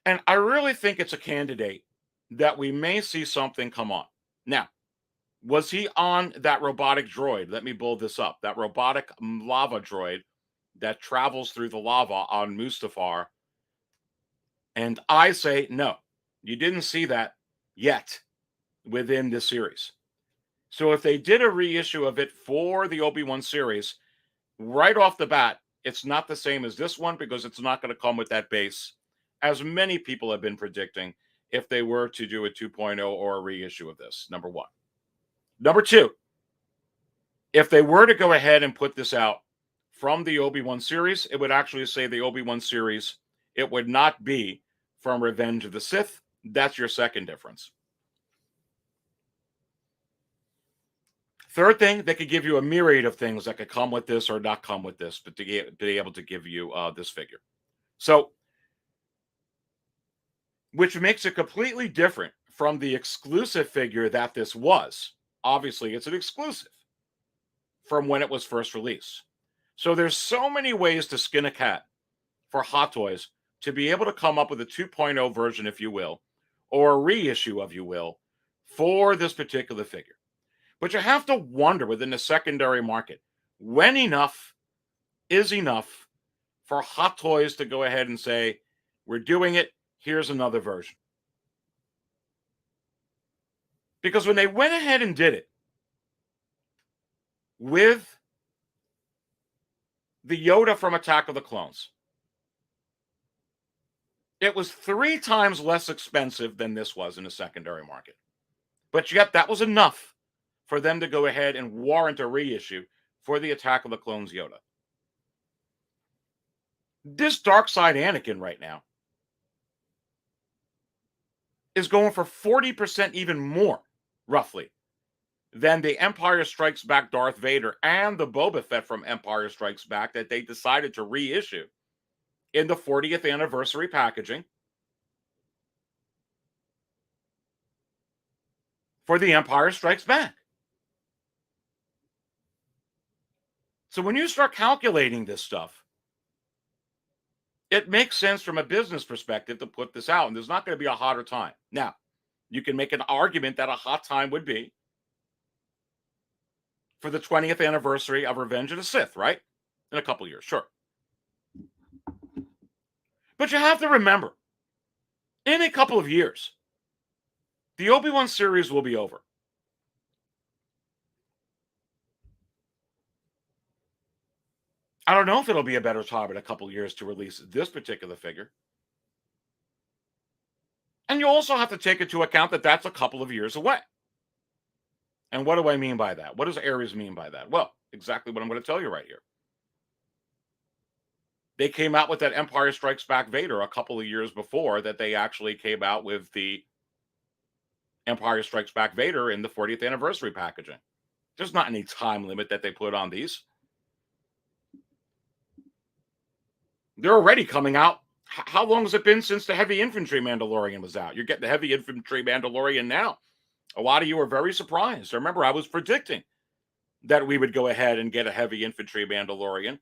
And I really think it's a candidate that we may see something come on. Now, was he on that robotic droid? Let me build this up. That robotic lava droid that travels through the lava on Mustafar. And I say, no, you didn't see that yet within this series. So if they did a reissue of it for the Obi-Wan series, right off the bat, it's not the same as this one, because it's not going to come with that base, as many people have been predicting, if they were to do a 2.0 or a reissue of this, number one. Number two, if they were to go ahead and put this out from the Obi-Wan series, it would actually say the Obi-Wan series. It would not be from Revenge of the Sith. That's your second difference. Third thing, they could give you a myriad of things that could come with this or not come with this, but to be able to give you this figure. So, which makes it completely different from the exclusive figure that this was. Obviously, it's an exclusive from when it was first released. So there's so many ways to skin a cat for Hot Toys to be able to come up with a 2.0 version, if you will, or a reissue, if you will, for this particular figure. But you have to wonder within the secondary market, when enough is enough for Hot Toys to go ahead and say, we're doing it, here's another version. Because when they went ahead and did it with the Yoda from Attack of the Clones, it was 3 times less expensive than this was in the secondary market. But yet that was enough for them to go ahead and warrant a reissue for the Attack of the Clones Yoda. This Darkside Anakin right now is going for 40% even more, roughly, than the Empire Strikes Back Darth Vader and the Boba Fett from Empire Strikes Back that they decided to reissue in the 40th anniversary packaging for the Empire Strikes Back. So when you start calculating this stuff, it makes sense from a business perspective to put this out, and there's not going to be a hotter time. Now, you can make an argument that a hot time would be for the 20th anniversary of Revenge of the Sith, right? In a couple years, sure. But you have to remember, in a couple of years, the Obi-Wan series will be over. I don't know if it'll be a better time in a couple of years to release this particular figure. And you also have to take into account that that's a couple of years away. And what do I mean by that? What does Aries mean by that? Well, exactly what I'm going to tell you right here. They came out with that Empire Strikes Back Vader a couple of years before that they actually came out with the Empire Strikes Back Vader in the 40th anniversary packaging. There's not any time limit that they put on these. They're already coming out. How long has it been since the Heavy Infantry Mandalorian was out? You're getting the Heavy Infantry Mandalorian now. A lot of you are very surprised. Remember, I was predicting that we would go ahead and get a Heavy Infantry Mandalorian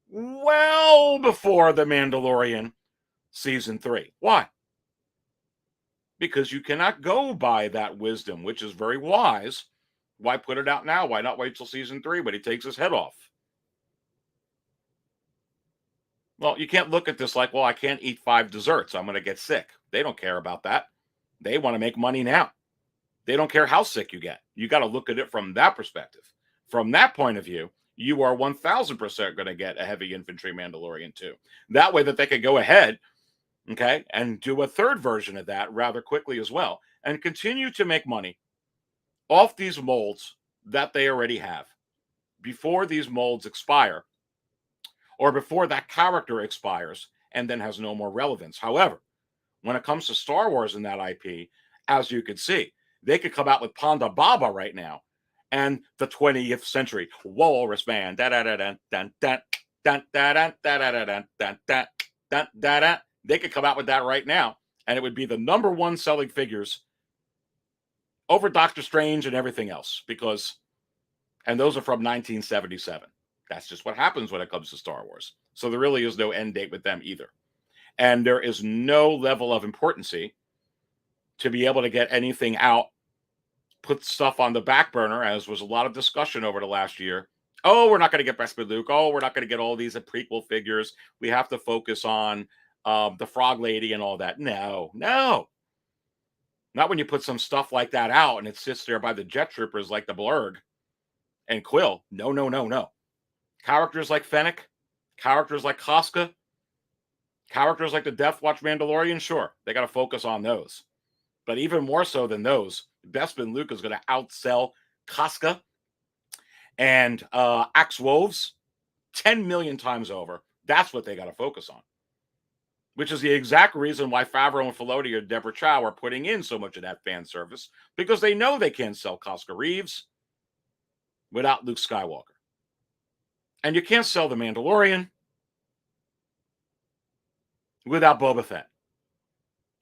well before the Mandalorian Season 3. Why? Because you cannot go by that wisdom, which is very wise. Why put it out now? Why not wait till Season 3 when he takes his head off? Well, you can't look at this like, well, I can't eat 5 desserts. I'm going to get sick. They don't care about that. They want to make money now. They don't care how sick you get. You got to look at it from that perspective. From that point of view, you are 1,000% going to get a Heavy Infantry Mandalorian too. That way that they could go ahead, okay, and do a third version of that rather quickly as well and continue to make money off these molds that they already have before these molds expire, or before that character expires and then has no more relevance. However, when it comes to Star Wars and that IP, as you can see, they could come out with Ponda Baba right now and the 20th century walrus man. They could come out with that right now, and it would be the #1 selling figures over Doctor Strange and everything else, and those are from 1977. That's just what happens when it comes to Star Wars. So there really is no end date with them either. And there is no level of importancy to be able to get anything out, put stuff on the back burner, as was a lot of discussion over the last year. Oh, we're not going to get Bespin Luke. Oh, we're not going to get all these prequel figures. We have to focus on the Frog Lady and all that. No. Not when you put some stuff like that out and it sits there by the jet troopers like the Blurg and Quill. No. Characters like Fennec, characters like Casca, characters like the Death Watch Mandalorian, sure, they got to focus on those. But even more so than those, Bespin Luke is going to outsell Casca and Axe Woves 10 million times over. That's what they got to focus on, which is the exact reason why Favreau and Filoni and Deborah Chow are putting in so much of that fan service, because they know they can't sell Oscar Reeves without Luke Skywalker. And you can't sell The Mandalorian without Boba Fett.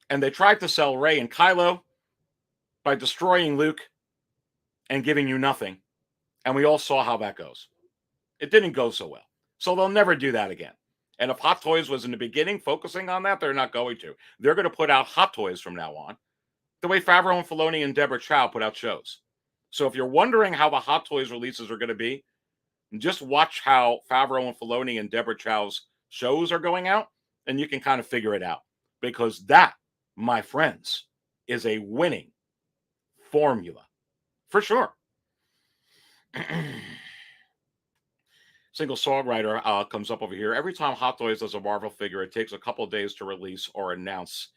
And they tried to sell Rey and Kylo by destroying Luke and giving you nothing. And we all saw how that goes. It didn't go so well. So they'll never do that again. And if Hot Toys was in the beginning focusing on that, they're not going to. They're going to put out Hot Toys from now on, the way Favreau and Filoni and Deborah Chow put out shows. So if you're wondering how the Hot Toys releases are going to be, just watch how Favreau and Filoni and Deborah Chow's shows are going out, and you can kind of figure it out. Because that, my friends, is a winning formula. For sure. Single songwriter comes up over here. Every time Hot Toys does a Marvel figure, it takes a couple of days to release or announce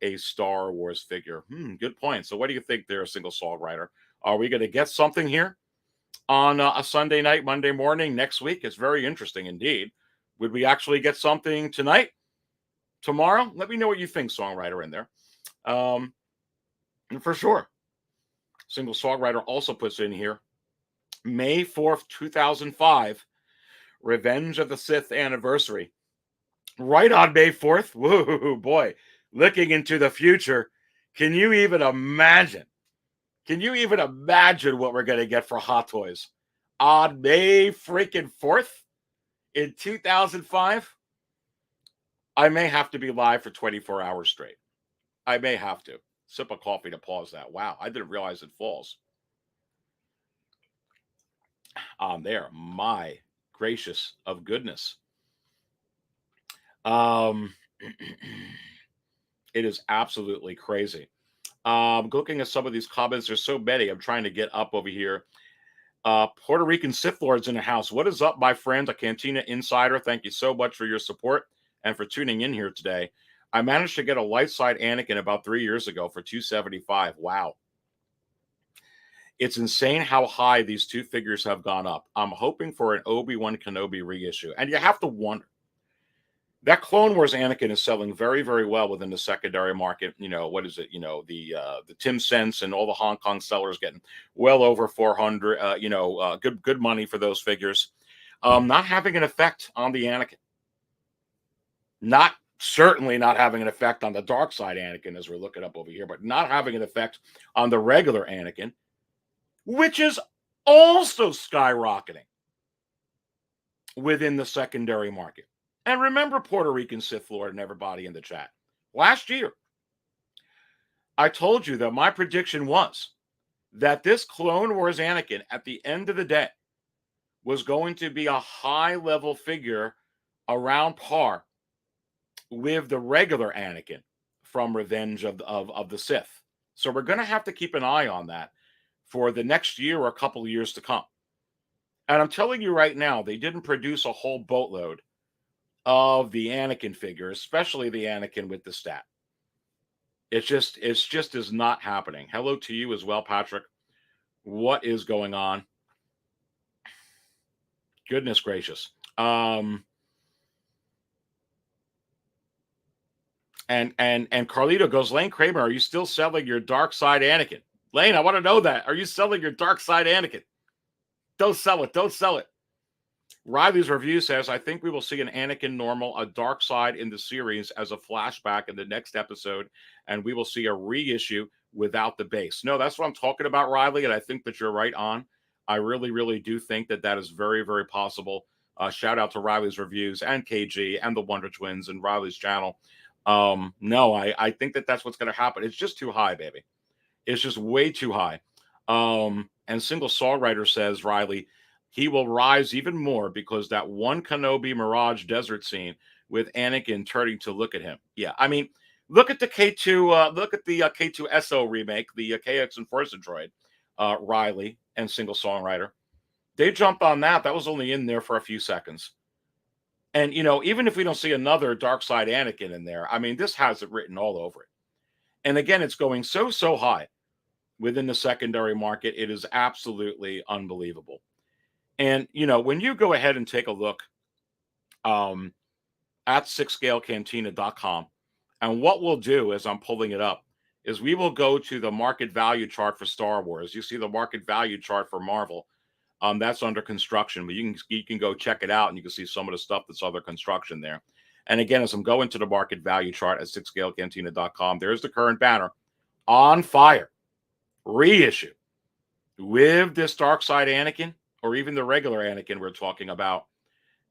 a Star Wars figure. Good point. So what do you think there, Single Songwriter? Are we going to get something here on a Sunday night, Monday morning next week? It's very interesting indeed. Would we actually get something tonight, tomorrow? Let me know what you think, songwriter, in there. For sure. Single Songwriter also puts in here, May 4th, 2005, Revenge of the Sith anniversary. Right on May 4th. Whoa, boy. Looking into the future. Can you even imagine? Can you even imagine what we're going to get for Hot Toys on May freaking 4th in 2005? I may have to be live for 24 hours straight. I may have to. Sip of coffee to pause that. Wow, I didn't realize it falls. On there. My gracious of goodness. It is absolutely crazy. Looking at some of these comments, there's so many. I'm trying to get up over here. Puerto Rican Sith Lords in the house. What is up, my friend? A Cantina Insider. Thank you so much for your support and for tuning in here today. I managed to get a light side Anakin about 3 years ago for $275. Wow. It's insane how high these two figures have gone up. I'm hoping for an Obi-Wan Kenobi reissue. And you have to wonder. That Clone Wars Anakin is selling very, very well within the secondary market. You know, what is it? You know, the Tim Sense and all the Hong Kong sellers getting well over 400, good money for those figures. Not having an effect on the Anakin. Certainly not having an effect on the dark side Anakin as we're looking up over here, but not having an effect on the regular Anakin, which is also skyrocketing within the secondary market. And remember, Puerto Rican Sith Lord and everybody in the chat, last year, I told you that my prediction was that this Clone Wars Anakin at the end of the day was going to be a high-level figure around par with the regular Anakin from Revenge of the Sith. So we're going to have to keep an eye on that for the next year or a couple of years to come. And I'm telling you right now, they didn't produce a whole boatload of the Anakin figure, especially the Anakin with the stat. It's just is not happening. Hello to you as well, Patrick. What is going on? Goodness gracious. And Carlito goes, Lane Kramer, are you still selling your dark side Anakin? Lane, I want to know that. Are you selling your dark side Anakin? Don't sell it. Don't sell it. Riley's review says, I think we will see an Anakin normal, a dark side in the series as a flashback in the next episode, and we will see a reissue without the base. No, that's what I'm talking about, Riley, and I think that you're right on. I really, really do think that that is very, very possible. Shout out to Riley's reviews and KG and the Wonder Twins and Riley's channel. No, I think that that's what's going to happen. It's just too high, baby. It's just way too high. And Single Songwriter says, Riley, he will rise even more because that one Kenobi Mirage desert scene with Anakin turning to look at him. Yeah, I mean, look at the K2, look at the K2SO remake, the KX and Force Droid, Riley and Single Songwriter. They jumped on that. That was only in there for a few seconds. And, you know, even if we don't see another dark side Anakin in there, I mean, this has it written all over it. And again, it's going so high within the secondary market. It is absolutely unbelievable. And, you know, when you go ahead and take a look at 6scalecantina.com. And what we'll do as I'm pulling it up is we will go to the market value chart for Star Wars. You see the market value chart for Marvel. That's under construction, but you can go check it out and you can see some of the stuff that's under construction there. And again, as I'm going to the market value chart at 6scalecantina.com, there's the current banner on fire reissue with this Darkside Anakin, or even the regular Anakin we're talking about.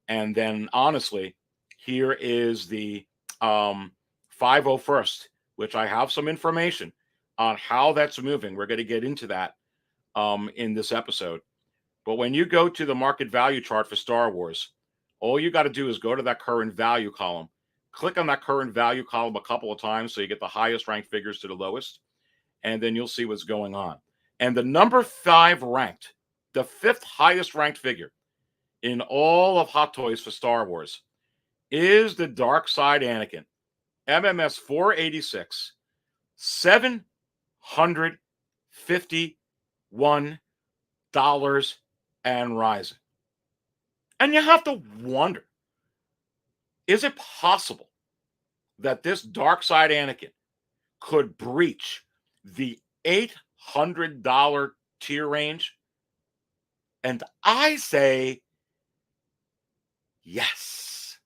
And then honestly, here is the 501st, which I have some information on how that's moving. We're going to get into that in this episode. But when you go to the market value chart for Star Wars, all you got to do is go to that current value column. Click on that current value column a couple of times so you get the highest ranked figures to the lowest, and then you'll see what's going on. And the number 5 ranked, the 5th highest ranked figure in all of Hot Toys for Star Wars is the Darkside Anakin, MMS 486, $751 and rising. And you have to wonder, is it possible that this Darkside Anakin could breach the $800 tier range? And I say yes.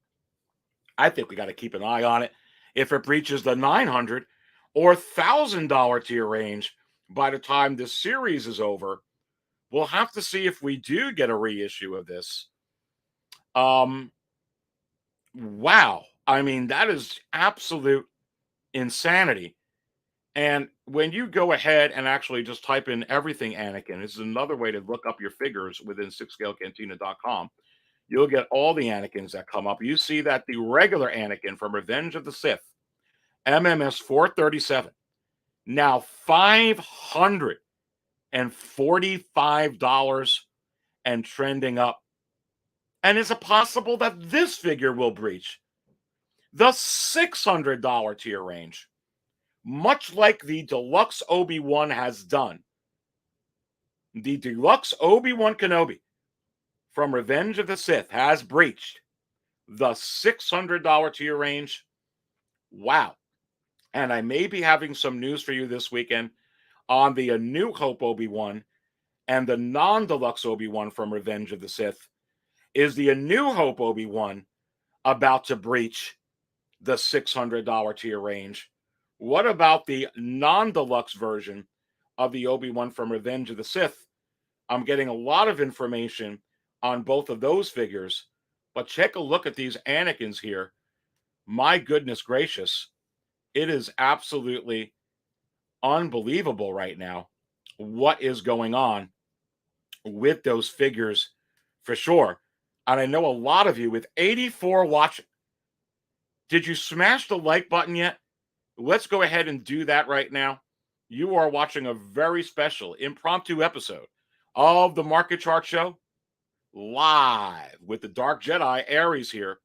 I think we got to keep an eye on it. If it breaches the $900 or $1,000 tier range by the time this series is over, we'll have to see if we do get a reissue of this. Wow. I mean, that is absolute insanity. And when you go ahead and actually just type in everything Anakin, this is another way to look up your figures within 6scalecantina.com. You'll get all the Anakins that come up. You see that the regular Anakin from Revenge of the Sith, MMS 437, now $545 and trending up. And is it possible that this figure will breach the $600 tier range, much like the Deluxe Obi-Wan has done? The Deluxe Obi-Wan Kenobi from Revenge of the Sith has breached the $600 tier range. Wow. And I may be having some news for you this weekend on the A New Hope Obi-Wan and the non-Deluxe Obi-Wan from Revenge of the Sith. Is the A New Hope Obi-Wan about to breach the $600 tier range? What about the non-deluxe version of the Obi-Wan from Revenge of the Sith? I'm getting a lot of information on both of those figures, but take a look at these Anakins here. My goodness gracious, it is absolutely unbelievable right now what is going on with those figures for sure. And I know a lot of you with 84 watching. Did you smash the like button yet? Let's go ahead and do that right now. You are watching a very special impromptu episode of the Market Chart Show live with the Dark Jedi Aries here.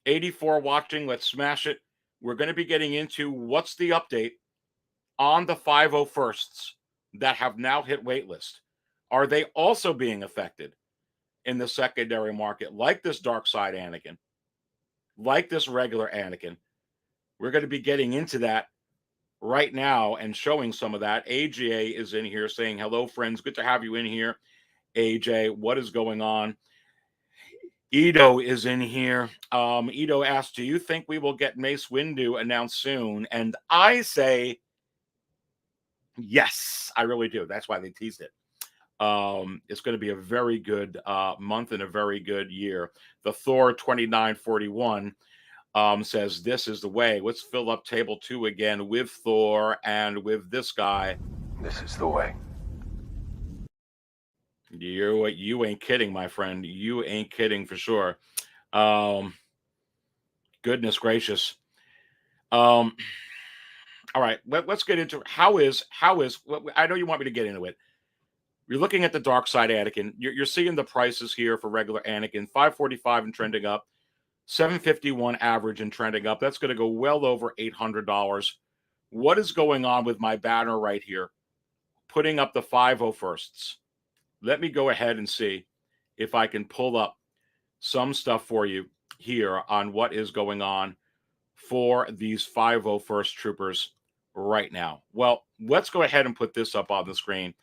84 watching. Let's smash it. We're going to be getting into what's the update on the 501sts that have now hit waitlist. Are they also being affected in the secondary market, like this Darkside Anakin, like this regular Anakin? We're going to be getting into that right now and showing some of that. AJ is in here saying, hello, friends. Good to have you in here. AJ, what is going on? Ito is in here. Ito asked, do you think we will get Mace Windu announced soon? And I say, yes, I really do. That's why they teased it. It's going to be a very good month and a very good year. The Thor 2941 says, this is the way. Let's fill up table 2 again with Thor and with this guy. This is the way. You ain't kidding, my friend. You ain't kidding for sure. Goodness gracious. All right, let's get into how is. I know you want me to get into it. You're looking at the Darkside Anakin. You're seeing the prices here for regular Anakin, $545 and trending up, $751 average and trending up. That's going to go well over $800. What is going on with my banner right here? Putting up the 501sts. Let me go ahead and see if I can pull up some stuff for you here on what is going on for these 501st Troopers right now. Well, let's go ahead and put this up on the screen.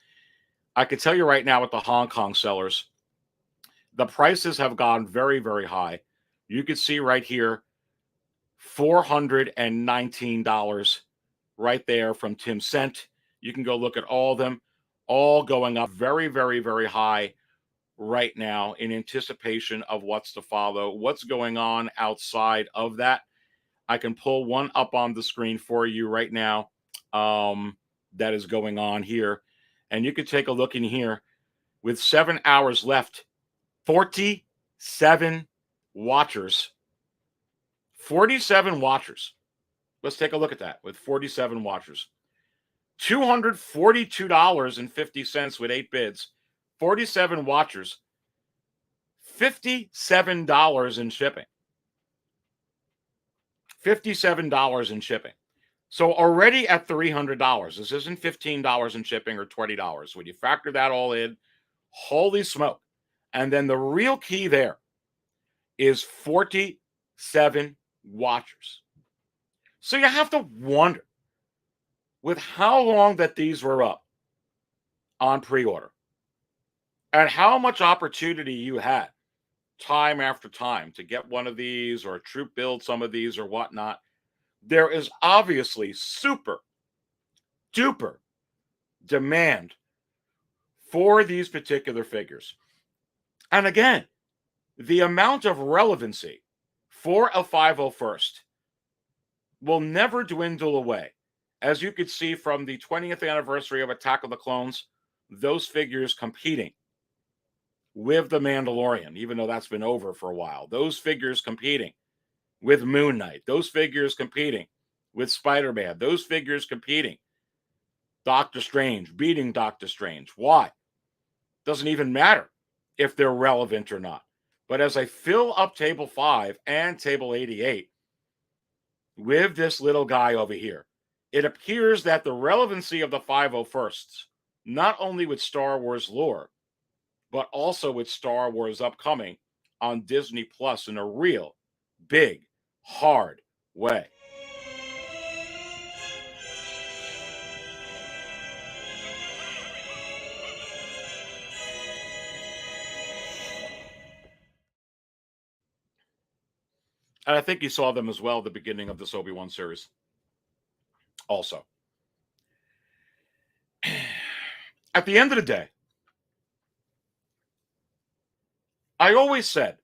I can tell you right now with the Hong Kong sellers, the prices have gone very, very high. You can see right here, $419 right there from Tim Cent. You can go look at all of them, all going up very, very, very high right now in anticipation of what's to follow. What's going on outside of that? I can pull one up on the screen for you right now that is going on here. And you can take a look in here with 7 hours left, 47 watchers. 47 watchers. Let's take a look at that with 47 watchers. $242.50 with 8 bids. 47 watchers. $57 in shipping. $57 in shipping. So already at $300. This isn't $15 in shipping or $20. When you factor that all in, holy smoke. And then the real key there is 47 watchers. So you have to wonder, with how long that these were up on pre-order and how much opportunity you had time after time to get one of these or troop build some of these or whatnot, there is obviously super duper demand for these particular figures. And again, the amount of relevancy for a 501st will never dwindle away. As you could see from the 20th anniversary of Attack of the Clones, those figures competing with The Mandalorian, even though that's been over for a while. Those figures competing with Moon Knight. Those figures competing with Spider-Man. Those figures competing. Doctor Strange, beating Doctor Strange. Why? Doesn't even matter if they're relevant or not. But as I fill up Table 5 and Table 88 with this little guy over here, it appears that the relevancy of the 501sts, not only with Star Wars lore, but also with Star Wars upcoming on Disney Plus in a real, big, hard way. And I think you saw them as well at the beginning of this Obi-Wan series. Also. At the end of the day, I always said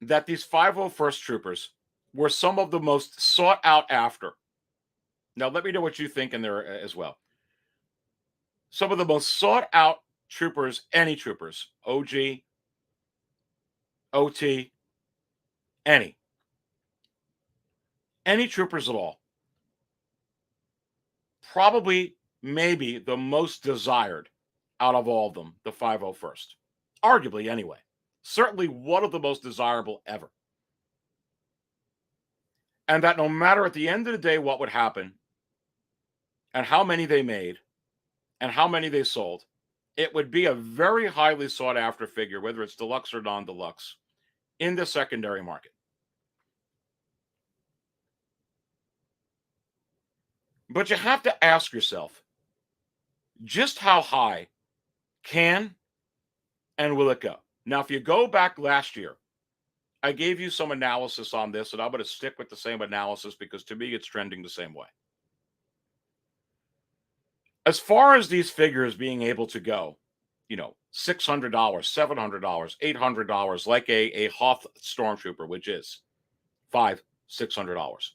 that these 501st Troopers were some of the most sought out after. Now, let me know what you think in there as well. Some of the most sought out troopers, any troopers, OG, OT, any troopers at all. Probably, maybe the most desired out of all of them, the 501st. Arguably, anyway. Certainly one of the most desirable ever. And that no matter at the end of the day what would happen, and how many they made, and how many they sold, it would be a very highly sought after figure, whether it's deluxe or non-deluxe, in the secondary market. But you have to ask yourself, just how high can and will it go? Now, if you go back last year, I gave you some analysis on this, and I'm going to stick with the same analysis because to me, it's trending the same way. As far as these figures being able to go, $600, $700, $800, like a Hoth Stormtrooper, which is $500-$600.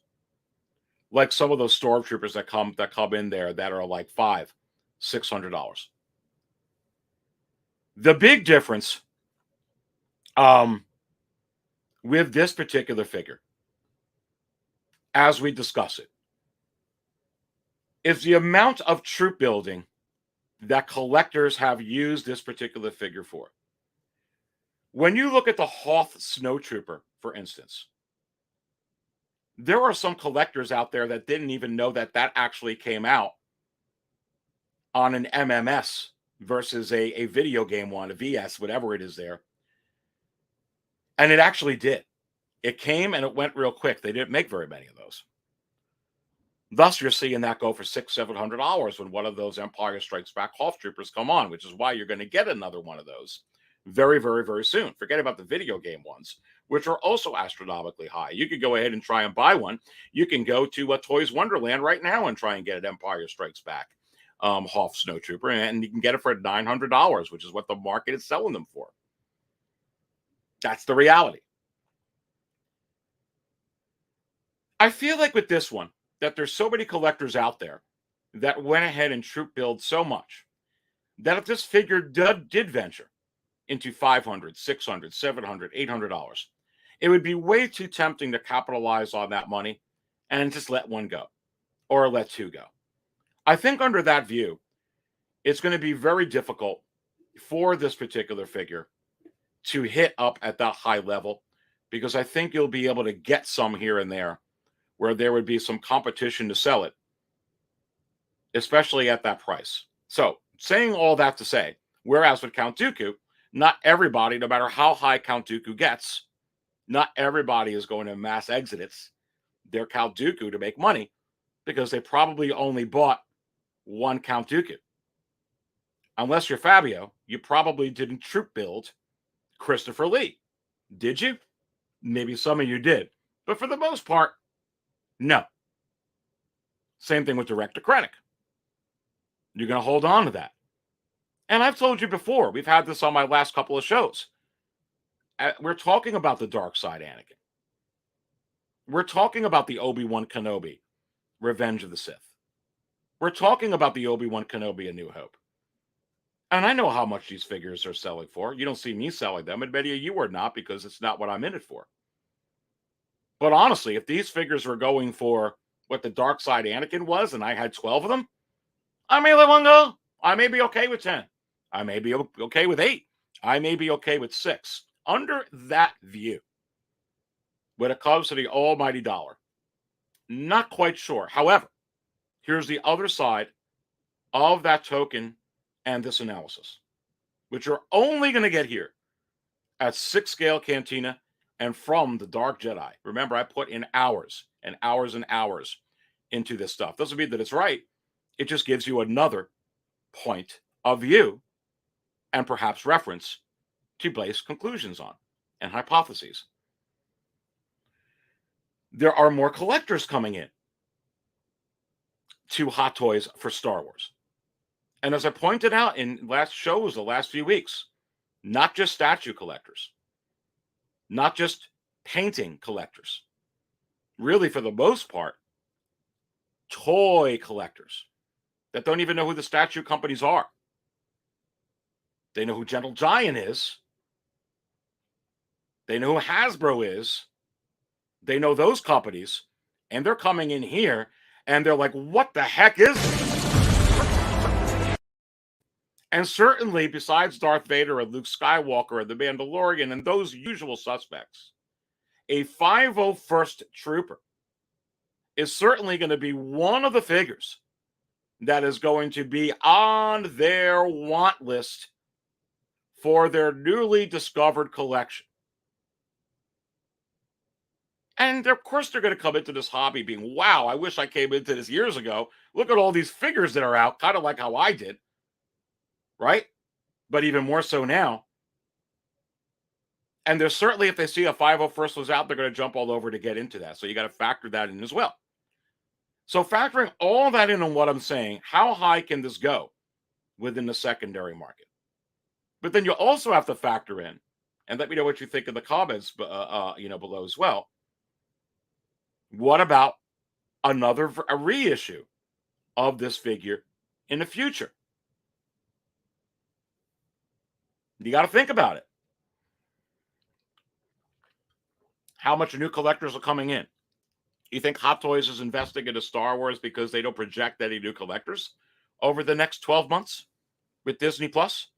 Like some of those Stormtroopers that come in there that are like $500-$600. The big difference with this particular figure, as we discuss it, is the amount of troop building that collectors have used this particular figure for. When you look at the Hoth Snowtrooper, for instance, there are some collectors out there that didn't even know that actually came out on an MMS versus a video game one, a VS, whatever it is there. And it actually did. It came and it went real quick. They didn't make very many of those. Thus, you're seeing that go for $600-700 when one of those Empire Strikes Back Hoth Troopers come on, which is why you're going to get another one of those very, very, very soon. Forget about the video game ones, which are also astronomically high. You could go ahead and try and buy one. You can go to Toys Wonderland right now and try and get an Empire Strikes Back Hoth Snowtrooper, and you can get it for $900, which is what the market is selling them for. That's the reality. I feel like with this one, that there's so many collectors out there that went ahead and troop build so much that if this figure did venture into $500, $600, $700, $800, it would be way too tempting to capitalize on that money and just let one go or let two go. I think under that view, it's going to be very difficult for this particular figure to hit up at that high level, because I think you'll be able to get some here and there where there would be some competition to sell it, especially at that price. So, saying all that to say, whereas with Count Dooku, not everybody, no matter how high Count Dooku gets, not everybody is going to mass exodus their Count Dooku to make money, because they probably only bought one Count Dooku. Unless you're Fabio, you probably didn't troop build Christopher Lee. Did you? Maybe some of you did. But for the most part, no. Same thing with Director Krennic. You're going to hold on to that. And I've told you before, we've had this on my last couple of shows. We're talking about the Darkside Anakin. We're talking about the Obi-Wan Kenobi, Revenge of the Sith. We're talking about the Obi-Wan Kenobi, A New Hope. And I know how much these figures are selling for. You don't see me selling them, and many of you are not, because it's not what I'm in it for. But honestly, if these figures were going for what the Darkside Anakin was, and I had 12 of them, I may let one go. I may be okay with 10. I may be okay with 8. I may be okay with 6. Under that view, when it comes to the almighty dollar, not quite sure. However, here's the other side of that token and this analysis, which you're only going to get here at 6-scale Cantina and from the Dark Jedi. Remember, I put in hours and hours and hours into this stuff. Doesn't mean that it's right. It just gives you another point of view and perhaps reference to base conclusions on and hypotheses. There are more collectors coming in to Hot Toys for Star Wars. And as I pointed out in last shows the last few weeks, not just statue collectors, not just painting collectors, really for the most part, toy collectors that don't even know who the statue companies are. They know who Gentle Giant is. They know who Hasbro is. They know those companies, and they're coming in here and they're like, what the heck is this? And certainly, besides Darth Vader and Luke Skywalker and the Mandalorian and those usual suspects, a 501st Trooper is certainly going to be one of the figures that is going to be on their want list for their newly discovered collection. And of course, they're going to come into this hobby being, wow, I wish I came into this years ago. Look at all these figures that are out, kind of like how I did. Right? But even more so now. And there's certainly, if they see a 501st was out, they're going to jump all over to get into that. So you got to factor that in as well. So factoring all that in on what I'm saying, how high can this go within the secondary market? But then you also have to factor in, and let me know what you think in the comments below as well. What about a reissue of this figure in the future? You got to think about it. How much new collectors are coming in? You think Hot Toys is investing into Star Wars because they don't project any new collectors over the next 12 months with Disney Plus?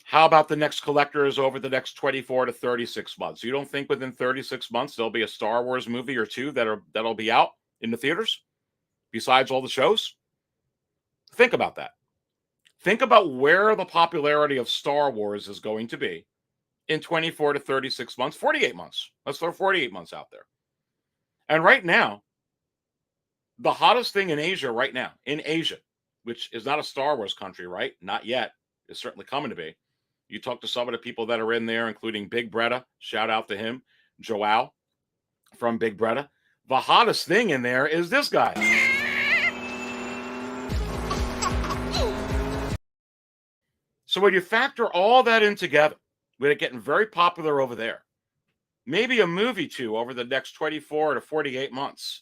How about the next collectors over the next 24 to 36 months? You don't think within 36 months there'll be a Star Wars movie or two that'll be out in the theaters besides all the shows? Think about that. Think about where the popularity of Star Wars is going to be in 24 to 36 months, 48 months. Let's throw 48 months out there. And right now, the hottest thing in Asia right now, which is not a Star Wars country, right? Not yet. It's certainly coming to be. You talk to some of the people that are in there, including Big Bretta. Shout out to him, Joao from Big Bretta. The hottest thing in there is this guy. So when you factor all that in together, with it getting very popular over there, maybe a movie too over the next 24 to 48 months,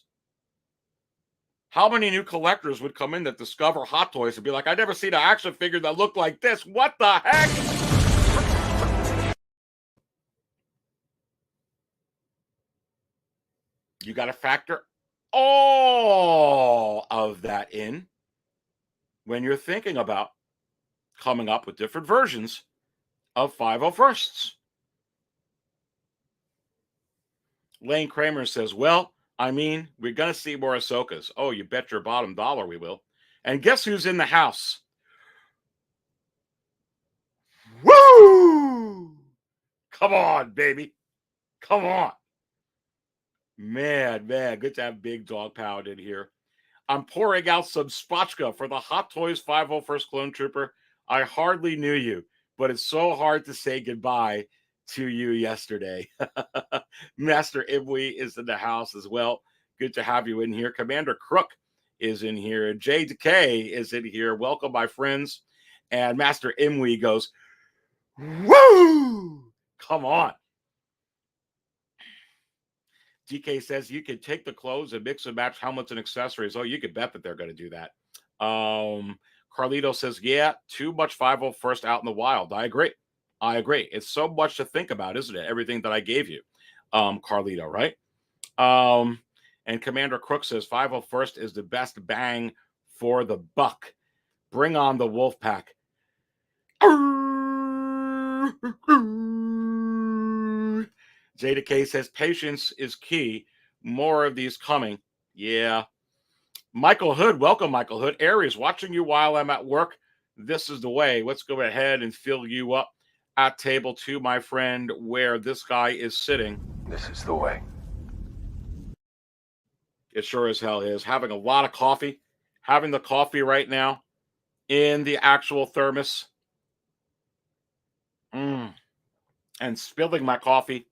how many new collectors would come in that discover Hot Toys and be like, I never seen an action figure that looked like this. What the heck? You got to factor all of that in when you're thinking about coming up with different versions of 501sts. Lane Kramer says, well, I mean, we're going to see more Ahsokas. Oh, you bet your bottom dollar we will. And guess who's in the house? Woo! Come on, baby. Come on. Man, good to have Big Dog Pound in here. I'm pouring out some spotchka for the Hot Toys 501st Clone Trooper. I hardly knew you, but it's so hard to say goodbye to you yesterday. Master Ibwe is in the house as well. Good to have you in here. Commander Crook is in here. Jay Decay is in here. Welcome, my friends. And Master Imwe goes, woo! Come on. DK says you can take the clothes and mix and match helmets and accessories. Oh, you could bet that they're going to do that. Carlito says, yeah, too much 501st out in the wild. I agree. It's so much to think about, isn't it? Everything that I gave you, Carlito, right? And Commander Crook says 501st is the best bang for the buck. Bring on the wolf pack. Jada K says patience is key. More of these coming. Yeah. Michael Hood, welcome, Michael Hood. Aries, watching you while I'm at work. This is the way. Let's go ahead and fill you up at table 2, my friend, where this guy is sitting. This is the way. It sure as hell is. Having a lot of coffee. Having the coffee right now in the actual thermos. And spilling my coffee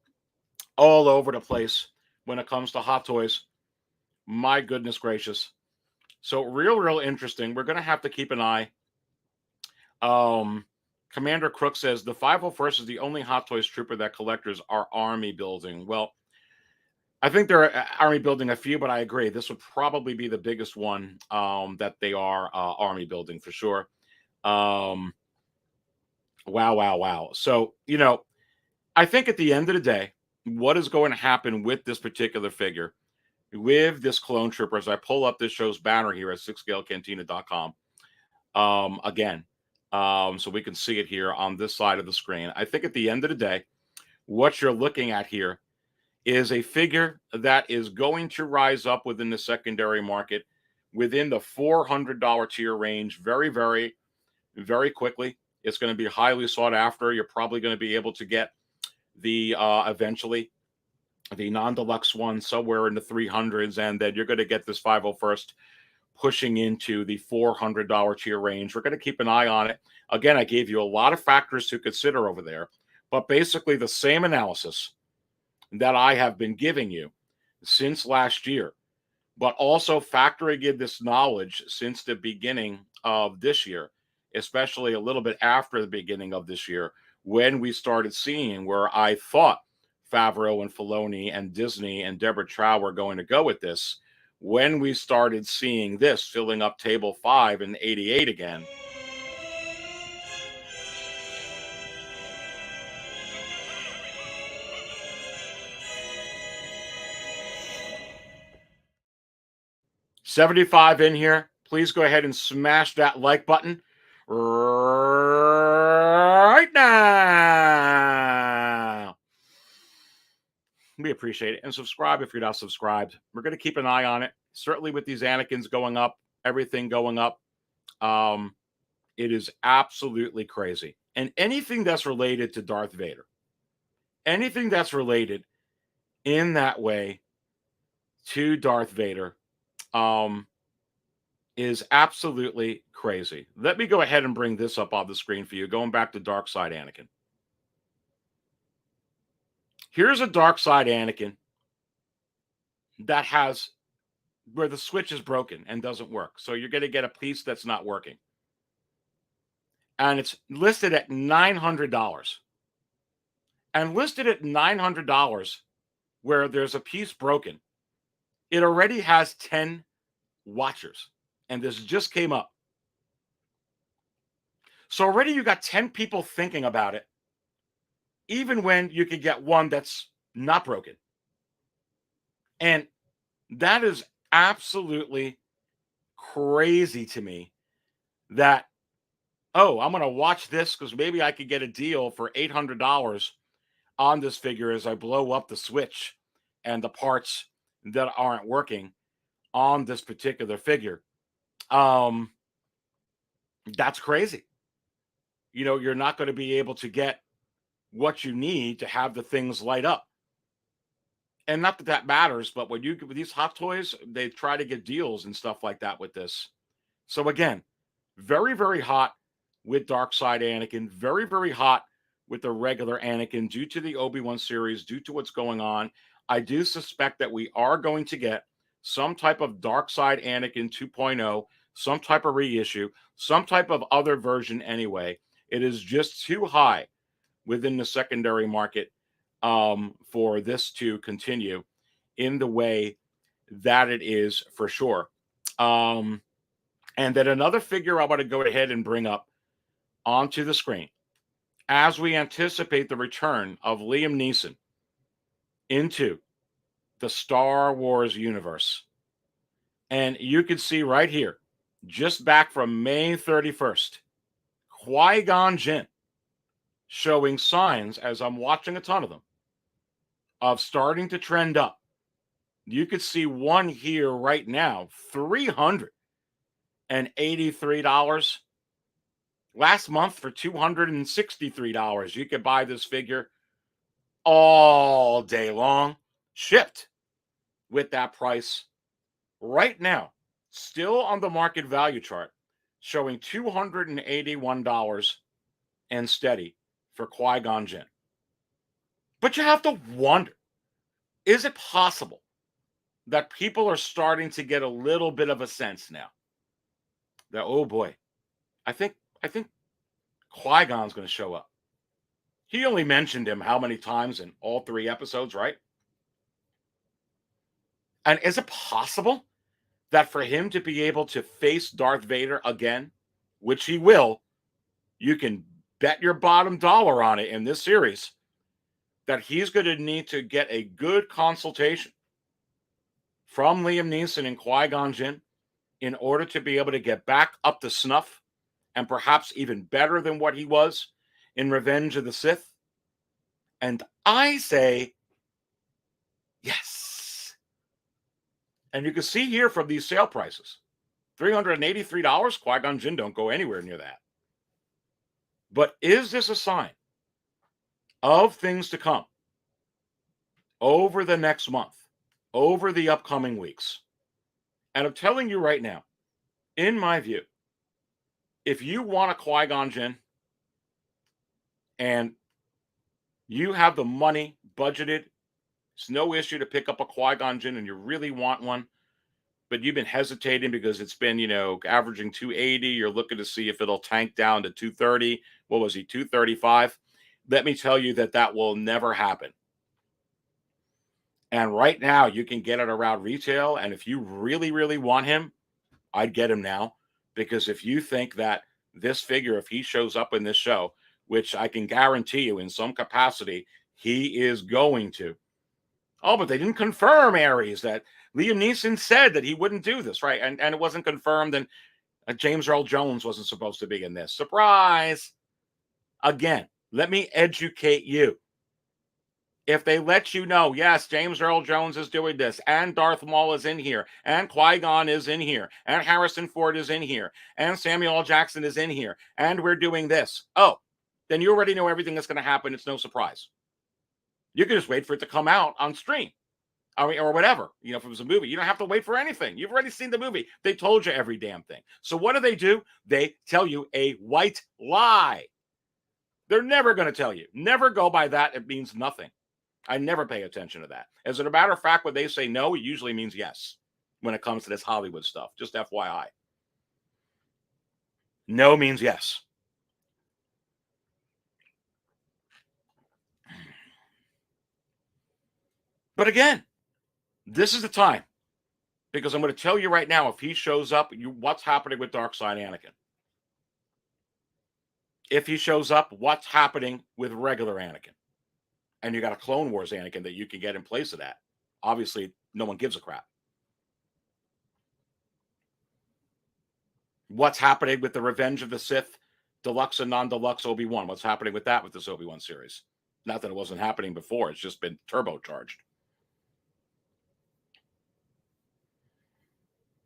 all over the place when it comes to Hot Toys. My goodness gracious. So real interesting. We're going to have to keep an eye. Commander Crook says the 501st is the only Hot Toys trooper that collectors are army building. Well, I think they're army building a few, but I agree. This would probably be the biggest one that they are army building for sure. Wow. So, I think at the end of the day, what is going to happen with this particular figure, with this clone trooper, as I pull up this show's banner here at 6scalecantina.com again, so we can see it here on this side of the screen. I think at the end of the day, what you're looking at here is a figure that is going to rise up within the secondary market within the $400 tier range very, very, very quickly. It's going to be highly sought after. You're probably going to be able to get the eventually the non-deluxe one somewhere in the 300s, and then you're going to get this 501st pushing into the $400 tier range. We're going to keep an eye on it. Again, I gave you a lot of factors to consider over there, but basically the same analysis that I have been giving you since last year, but also factoring in this knowledge since the beginning of this year, especially a little bit after the beginning of this year, when we started seeing where I thought Favreau and Filoni and Disney and Deborah Chow were going to go with this, when we started seeing this filling up table 5 and 88 again. $75 in here. Please go ahead and smash that like button right now. We appreciate it. And subscribe if you're not subscribed. We're going to keep an eye on it. Certainly with these Anakins going up, everything going up, it is absolutely crazy. And anything that's related to Darth Vader, anything that's related in that way to Darth Vader is absolutely crazy. Let me go ahead and bring this up on the screen for you, going back to Darkside Anakin. Here's a Darkside Anakin that has where the switch is broken and doesn't work. So you're going to get a piece that's not working. And it's listed at $900. And listed at $900 where there's a piece broken, it already has 10 watchers. And this just came up. So already you got 10 people thinking about it, even when you could get one that's not broken. And that is absolutely crazy to me that, oh, I'm going to watch this because maybe I could get a deal for $800 on this figure as I blow up the switch and the parts that aren't working on this particular figure. That's crazy. You know, you're not going to be able to get what you need to have the things light up. And not that that matters, but when you with these Hot Toys, they try to get deals and stuff like that with this. So again, very, very hot with Darkside Anakin, very, very hot with the regular Anakin due to the Obi-Wan series, due to what's going on. I do suspect that we are going to get some type of Darkside Anakin 2.0, some type of reissue, some type of other version anyway. It is just too high within the secondary market for this to continue in the way that it is for sure. And then another figure I want to go ahead and bring up onto the screen as we anticipate the return of Liam Neeson into the Star Wars universe. And you can see right here, just back from May 31st, Qui-Gon Jinn showing signs, as I'm watching a ton of them, of starting to trend up. You could see one here right now, $383. Last month for $263. You could buy this figure all day long, shipped with that price. Right now, still on the market value chart, showing $281 and steady for Qui-Gon Jinn. But you have to wonder, is it possible that people are starting to get a little bit of a sense now that, oh boy, I think Qui-Gon's going to show up. He only mentioned him how many times in all 3 episodes, right? And is it possible that for him to be able to face Darth Vader again, which he will, you can bet your bottom dollar on it in this series, that he's going to need to get a good consultation from Liam Neeson and Qui-Gon Jinn in order to be able to get back up to snuff and perhaps even better than what he was in Revenge of the Sith? And I say, yes. And you can see here from these sale prices, $383, Qui-Gon Jinn don't go anywhere near that. But is this a sign of things to come over the next month, over the upcoming weeks? And I'm telling you right now, in my view, if you want a Qui-Gon Jinn and you have the money budgeted, it's no issue to pick up a Qui-Gon Jinn and you really want one, but you've been hesitating because it's been, averaging 280. You're looking to see if it'll tank down to 230. What was he, 235? Let me tell you that will never happen. And right now, you can get it around retail. And if you really, really want him, I'd get him now. Because if you think that this figure, if he shows up in this show, which I can guarantee you in some capacity, he is going to. Oh, but they didn't confirm, Aries, that Liam Neeson said that he wouldn't do this, right? And it wasn't confirmed, and James Earl Jones wasn't supposed to be in this. Surprise! Again, let me educate you. If they let you know, yes, James Earl Jones is doing this, and Darth Maul is in here, and Qui-Gon is in here, and Harrison Ford is in here, and Samuel L. Jackson is in here, and we're doing this. Oh, then you already know everything that's going to happen. It's no surprise. You can just wait for it to come out on stream. I mean, or whatever, you know, if it was a movie, you don't have to wait for anything. You've already seen the movie. They told you every damn thing. So what do? They tell you a white lie. They're never going to tell you. Never go by that. It means nothing. I never pay attention to that. As a matter of fact, when they say no, it usually means yes when it comes to this Hollywood stuff. Just FYI. No means yes. But again, this is the time, because I'm going to tell you right now, if he shows up, what's happening with Darkside Anakin? If he shows up, what's happening with regular Anakin? And you got a Clone Wars Anakin that you can get in place of that. Obviously, no one gives a crap. What's happening with the Revenge of the Sith, deluxe and non-deluxe Obi-Wan? What's happening with that with this Obi-Wan series? Not that it wasn't happening before. It's just been turbocharged.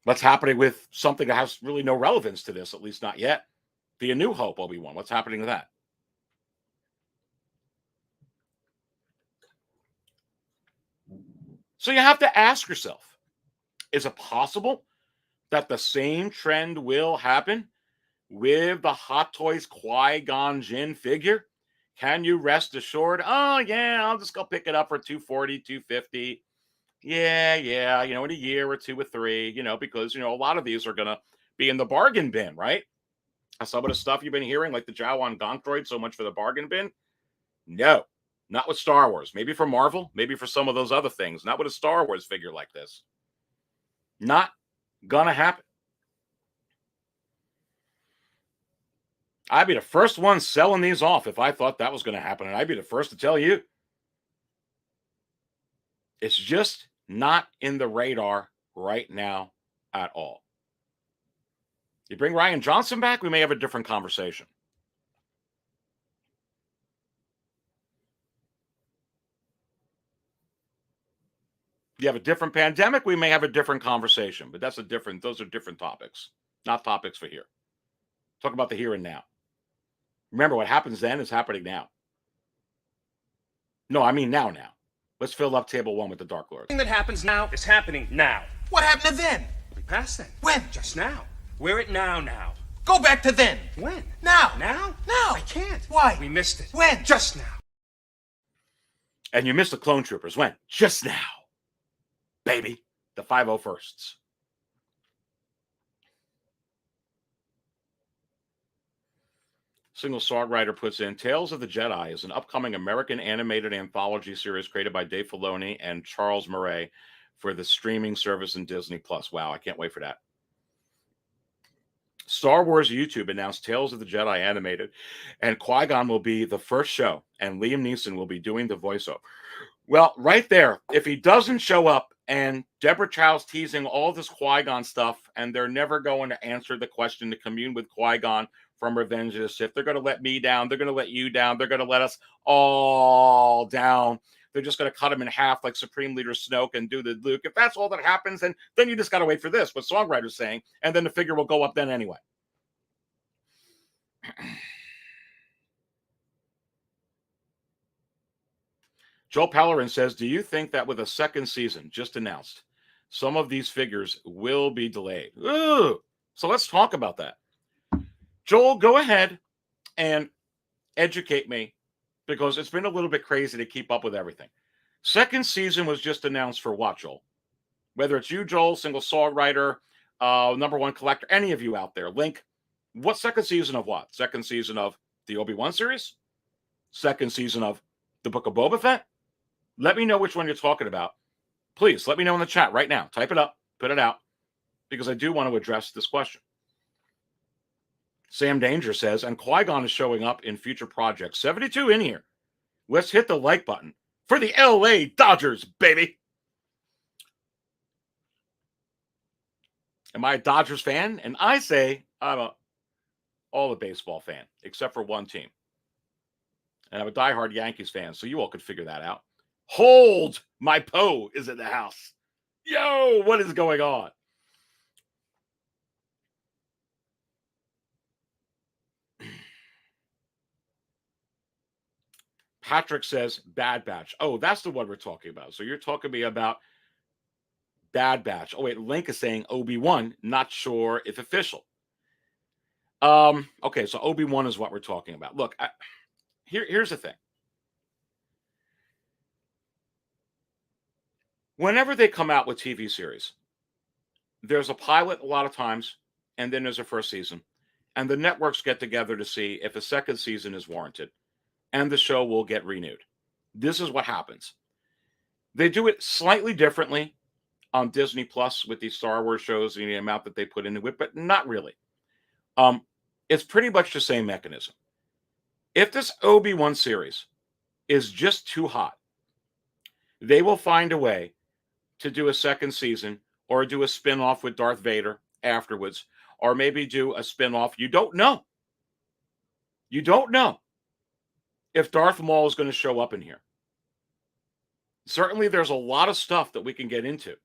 What's happening with something that has really no relevance to this, at least not yet? The A New Hope Obi-Wan. What's happening with that? So you have to ask yourself, is it possible that the same trend will happen with the Hot Toys Qui-Gon Jinn figure? Can you rest assured, oh, yeah, I'll just go pick it up for $240, $250. Yeah, in a year or two or three, because, a lot of these are going to be in the bargain bin, right? Some of the stuff you've been hearing, like the Jawan Gonk droid, so much for the bargain bin. No, not with Star Wars. Maybe for Marvel, maybe for some of those other things. Not with a Star Wars figure like this. Not going to happen. I'd be the first one selling these off if I thought that was going to happen, and I'd be the first to tell you. It's just not in the radar right now at all. You bring Rian Johnson back, we may have a different conversation. You have a different pandemic, we may have a different conversation, but those are different topics, not topics for here. Talk about the here and now. Remember, what happens then is happening now. No, I mean now. Let's fill up table one with the Dark Lords. Everything that happens now is happening now. What happened to then? We passed then. When? Just now. We're at now. Go back to then. When? Now. Now? Now. I can't. Why? We missed it. When? Just now. And you missed the Clone Troopers. When? Just now. Baby. The 501sts. Single songwriter puts in, Tales of the Jedi is an upcoming American animated anthology series created by Dave Filoni and Charles Murray for the streaming service in Disney+. Wow, I can't wait for that. Star Wars YouTube announced Tales of the Jedi animated, and Qui-Gon will be the first show, and Liam Neeson will be doing the voiceover. Well, right there, if he doesn't show up, and Deborah Chow's teasing all this Qui-Gon stuff, and they're never going to answer the question to commune with Qui-Gon from Revenge of the Sith. They're going to let me down. They're going to let you down. They're going to let us all down. They're just going to cut him in half like Supreme Leader Snoke and do the Luke. If that's all that happens, then you just got to wait for this, what songwriter's saying, and then the figure will go up then anyway. Joe Pellerin says, do you think that with a second season just announced, some of these figures will be delayed? Ooh. So let's talk about that. Joel, go ahead and educate me, because it's been a little bit crazy to keep up with everything. Second season was just announced for what, Joel? Whether it's you, Joel, single songwriter, number one collector, any of you out there, Link, what second season of what? Second season of the Obi-Wan series? Second season of the Book of Boba Fett? Let me know which one you're talking about. Please, let me know in the chat right now. Type it up, put it out, because I do want to address this question. Sam Danger says, and Qui-Gon is showing up in future projects. 72 in here. Let's hit the like button for the LA Dodgers, baby. Am I a Dodgers fan? And I say I'm all a baseball fan, except for one team. And I'm a diehard Yankees fan, so you all could figure that out. Hold, my Poe is in the house. Yo, what is going on? Patrick says Bad Batch. Oh, that's the one we're talking about. So you're talking to me about Bad Batch. Oh, wait, Link is saying Obi-Wan. Not sure if official. Okay, so Obi-Wan is what we're talking about. Look, here's the thing. Whenever they come out with TV series, there's a pilot a lot of times, and then there's a first season. And the networks get together to see if a second season is warranted. And the show will get renewed. This is what happens. They do it slightly differently on Disney Plus with these Star Wars shows and the amount that they put into it, but not really. It's pretty much the same mechanism. If this Obi-Wan series is just too hot, they will find a way to do a second season or do a spin-off with Darth Vader afterwards, or maybe do a spin-off. You don't know. You don't know if Darth Maul is going to show up in here. Certainly, there's a lot of stuff that we can get into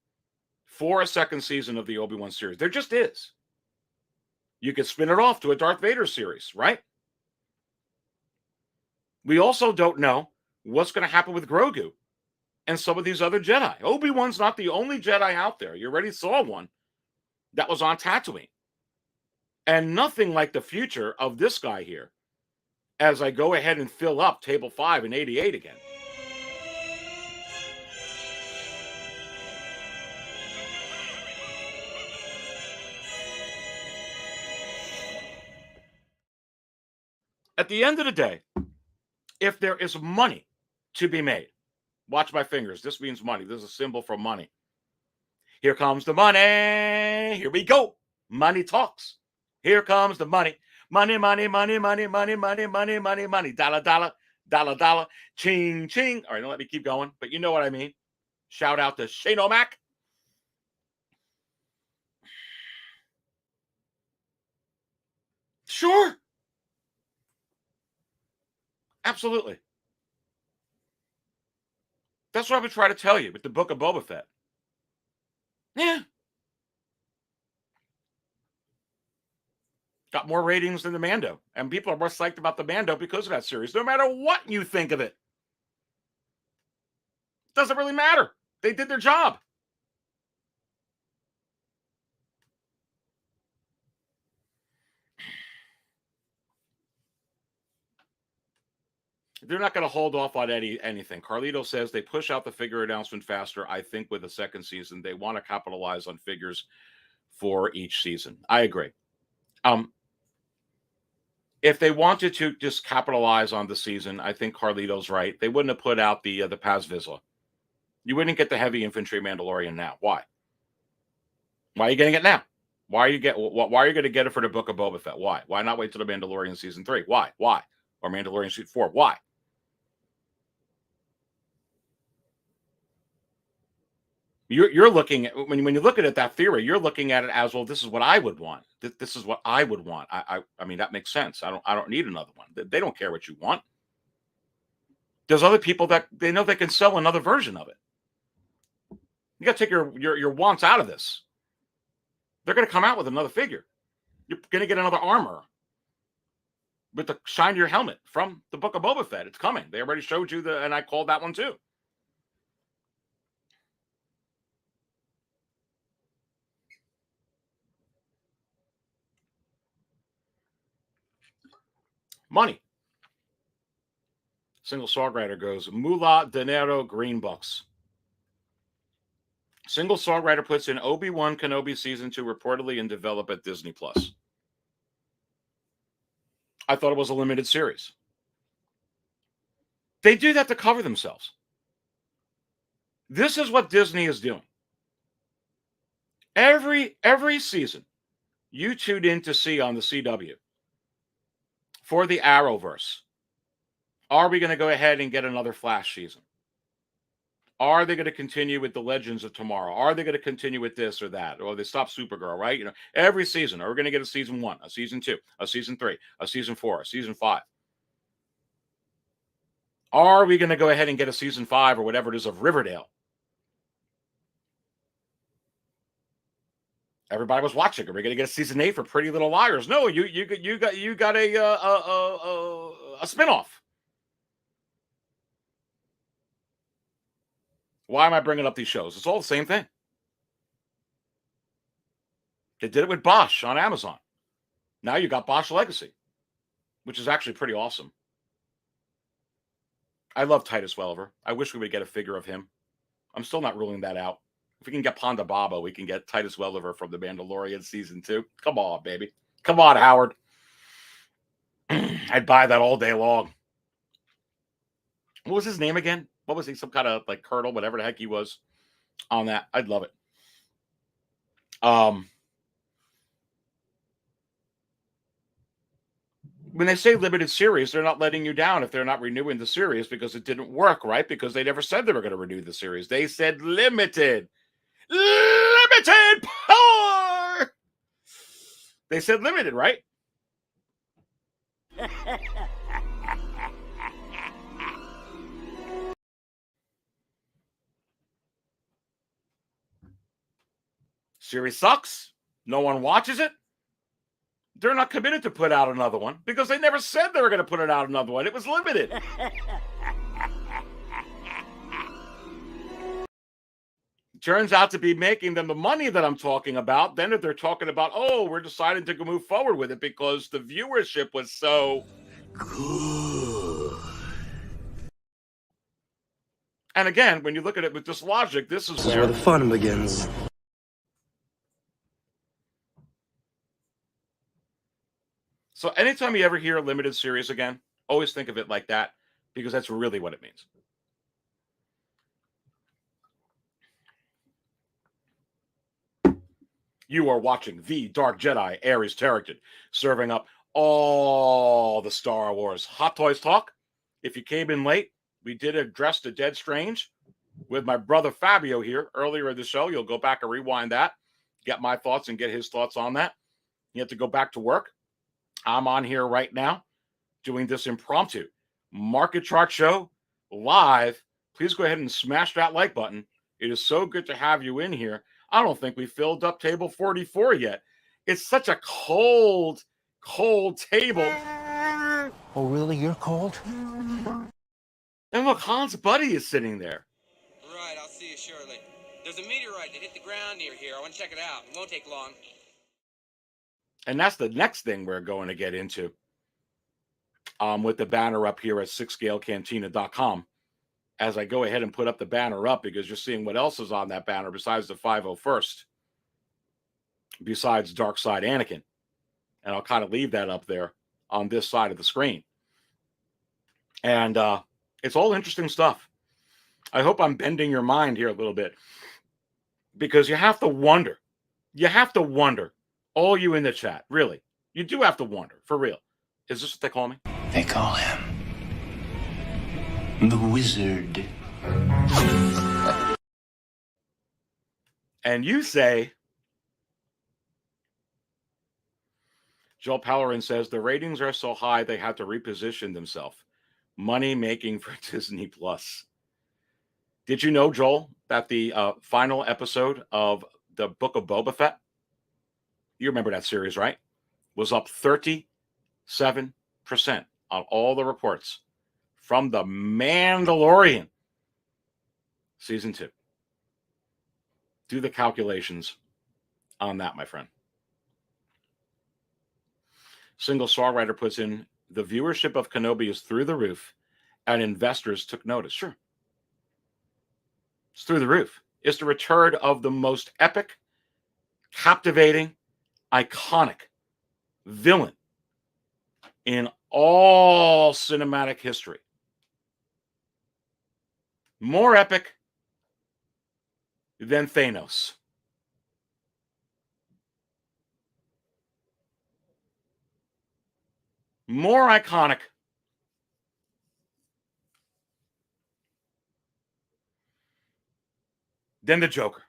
for a second season of the Obi-Wan series. There just is. You could spin it off to a Darth Vader series, right? We also don't know what's going to happen with Grogu and some of these other Jedi. Obi-Wan's not the only Jedi out there. You already saw one that was on Tatooine. And nothing like the future of this guy here as I go ahead and fill up table 5 and 88 again. At the end of the day, if there is money to be made, watch my fingers. This means money. This is a symbol for money. Here comes the money. Here we go. Money talks. Here comes the money. Money, money, money, money, money, money, money, money, money. Dollar, dollar, dollar, dollar. Ching, ching. All right, don't let me keep going, but you know what I mean. Shout out to Shane O'Mac. Sure. Absolutely. That's what I've been trying to tell you with the Book of Boba Fett. Yeah. Got more ratings than the Mando. And people are more psyched about the Mando because of that series. No matter what you think of it. Doesn't really matter. They did their job. They're not going to hold off on anything. Carlito says they push out the figure announcement faster. I think with the second season, they want to capitalize on figures for each season. I agree. If they wanted to just capitalize on the season, I think Carlito's right. They wouldn't have put out the Paz Vizsla. You wouldn't get the heavy infantry Mandalorian now. Why? Why are you getting it now? Why are you going to get it for the Book of Boba Fett? Why? Why not wait till the Mandalorian season 3? Why? Or Mandalorian season 4? Why? You're looking at when you look at it, that theory, you're looking at it as, well, this is what I would want. This is what I would want. I mean, that makes sense. I don't need another one. They don't care what you want. There's other people that they know they can sell another version of it. You got to take your wants out of this. They're going to come out with another figure. You're going to get another armor with the shinier helmet from the Book of Boba Fett. It's coming. They already showed you and I called that one too. Money. Single songwriter goes, Moolah, Dinero, Green Bucks. Single songwriter puts in Obi-Wan Kenobi Season 2 reportedly in develop at Disney Plus. I thought it was a limited series. They do that to cover themselves. This is what Disney is doing. Every season, you tune in to see on the CW for the Arrowverse. Are we going to go ahead and get another Flash season? Are they going to continue with the Legends of Tomorrow? Are they going to continue with this or that? Or they stop Supergirl, right? You know, every season, are we going to get a season 1, a season 2, a season 3, a season 4, a season 5? Are we going to go ahead and get a season 5 or whatever it is of Riverdale? Everybody was watching. Are we going to get a season 8 for Pretty Little Liars? No, you got a spinoff. Why am I bringing up these shows? It's all the same thing. They did it with Bosch on Amazon. Now you got Bosch Legacy, which is actually pretty awesome. I love Titus Welliver. I wish we would get a figure of him. I'm still not ruling that out. If we can get Ponda Baba, we can get Titus Welliver from The Mandalorian Season 2. Come on, baby. Come on, Howard. I'd buy that all day long. What was his name again? What was he? Some kind of like colonel, whatever the heck he was on that. I'd love it. When they say limited series, they're not letting you down if they're not renewing the series because it didn't work, right? Because they never said they were going to renew the series. They said limited. Limited power. They said limited, right? Series sucks. No one watches it. They're not committed to put out another one because they never said they were going to put it out another one. It was limited. Turns out to be making them the money that I'm talking about. Then if they're talking about, oh, we're deciding to move forward with it because the viewership was so good. And again, when you look at it with this logic, this is where the fun begins. So anytime you ever hear a limited series again, always think of it like that because that's really what it means. You are watching The Dark Jedi, Aries Targeted, serving up all the Star Wars Hot Toys talk. If you came in late, we did address the Dead Strange with my brother Fabio here earlier in the show. You'll go back and rewind that, get my thoughts and get his thoughts on that. You have to go back to work. I'm on here right now doing this impromptu market chart show live. Please go ahead and smash that like button. It is so good to have you in here. I don't think we filled up table 44 yet. It's such a cold, cold table. Oh, really? You're cold? And look, Han's buddy is sitting there. Right, I'll see you shortly. There's a meteorite that hit the ground near here. I want to check it out. It won't take long. And that's the next thing we're going to get into with the banner up here at 6scalecantina.com. As I go ahead and put up the banner up because you're seeing what else is on that banner besides the 501st, besides Darkside Anakin. And I'll kind of leave that up there on this side of the screen. And it's all interesting stuff. I hope I'm bending your mind here a little bit because you have to wonder. You have to wonder. All you in the chat, really. You do have to wonder, for real. Is this what they call me? They call him the Wizard. And you say, Joel Pellerin says, the ratings are so high they have to reposition themselves. Money making for Disney Plus. Did you know, Joel, that the final episode of the Book of Boba Fett, you remember that series, right? Was up 37% on all the reports from The Mandalorian Season 2. Do the calculations on that, my friend. Single Songwriter puts in, the viewership of Kenobi is through the roof and investors took notice. Sure. It's through the roof. It's the return of the most epic, captivating, iconic villain in all cinematic history. More epic than Thanos. More iconic than the Joker.